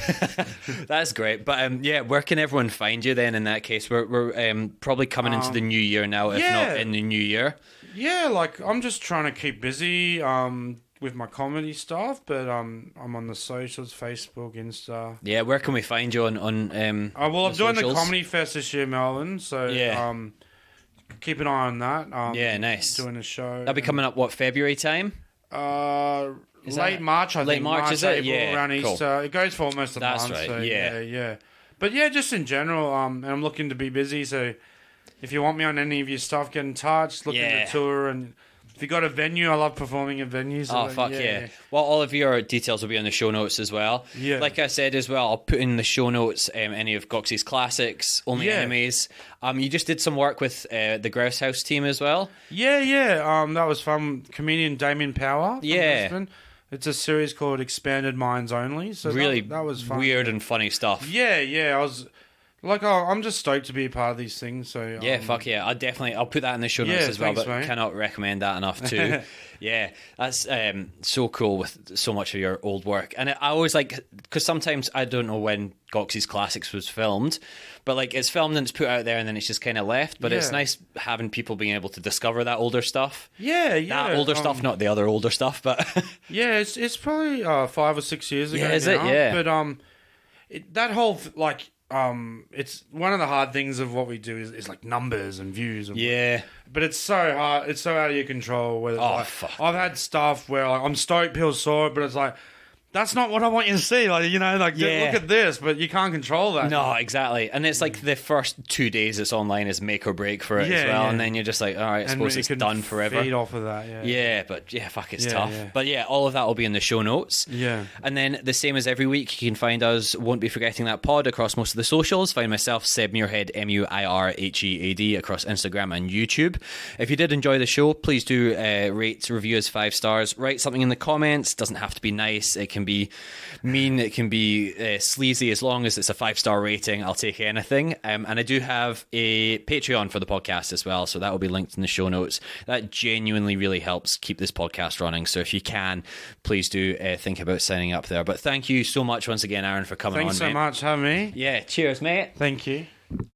that's great. But where can everyone find you then? In that case, we're probably coming into the new year now, if not in the new year. Yeah, like I'm just trying to keep busy with my comedy stuff, but I'm on the socials, Facebook, Insta. Yeah, where can we find you on I'm doing the Comedy Fest this year, Melbourne, so keep an eye on that. Nice. Doing a show. That'll be coming up, February time? Late March, I think. Late March, is it? April, around cool. Easter. It goes for almost a month. That's right, so yeah. But yeah, just in general, and I'm looking to be busy, so if you want me on any of your stuff, get in touch, look at the tour, and if you got a venue, I love performing at venues. Oh, fuck yeah. Well, all of your details will be on the show notes as well. Yeah. Like I said as well, I'll put in the show notes any of Gocs' classics, Only Enemies. You just did some work with the Grouse House team as well. Yeah. That was fun. Comedian Damien Power from Brisbane. It's a series called Expanded Minds Only. So really that was fun. Weird and funny stuff. Yeah. I was... Like, I'm just stoked to be a part of these things. So fuck yeah. I'll put that in the show notes as well, but mate. Cannot recommend that enough too. Yeah, that's so cool with so much of your old work. And I always like, because sometimes I don't know when Gocs' Classics was filmed, but like it's filmed and it's put out there and then it's just kind of left. But it's nice having people being able to discover that older stuff. Yeah. That older stuff, not the other older stuff, but... yeah, it's probably 5 or 6 years ago. Yeah, is it? Yeah. But that whole, like... it's one of the hard things of what we do is like numbers and views. And but it's so hard. It's so out of your control. Where fuck. I've had stuff where like, I'm stoked people saw it, but it's like, that's not what I want you to see. Like, look at this, but you can't control that. No, exactly. And it's like the first 2 days it's online is make or break for it as well. And then you're just like, all right, I suppose it's done forever. Feed off of that, fuck, it's tough. Yeah. But all of that will be in the show notes. Yeah. And then the same as every week, you can find us, Won't Be Forgetting That Pod, across most of the socials. Find myself, Seb Muirhead, Muirhead, across Instagram and YouTube. If you did enjoy the show, please do rate, review us 5 stars. Write something in the comments. Doesn't have to be nice. It can be mean, it can be sleazy. As long as it's a 5-star rating, I'll take anything. And I do have a Patreon for the podcast as well, so that will be linked in the show notes. That genuinely really helps keep this podcast running, so if you can, please do think about signing up there. But thank you so much once again, Aaron, for coming on. Thanks so much for having me. Yeah, cheers, mate. Thank you.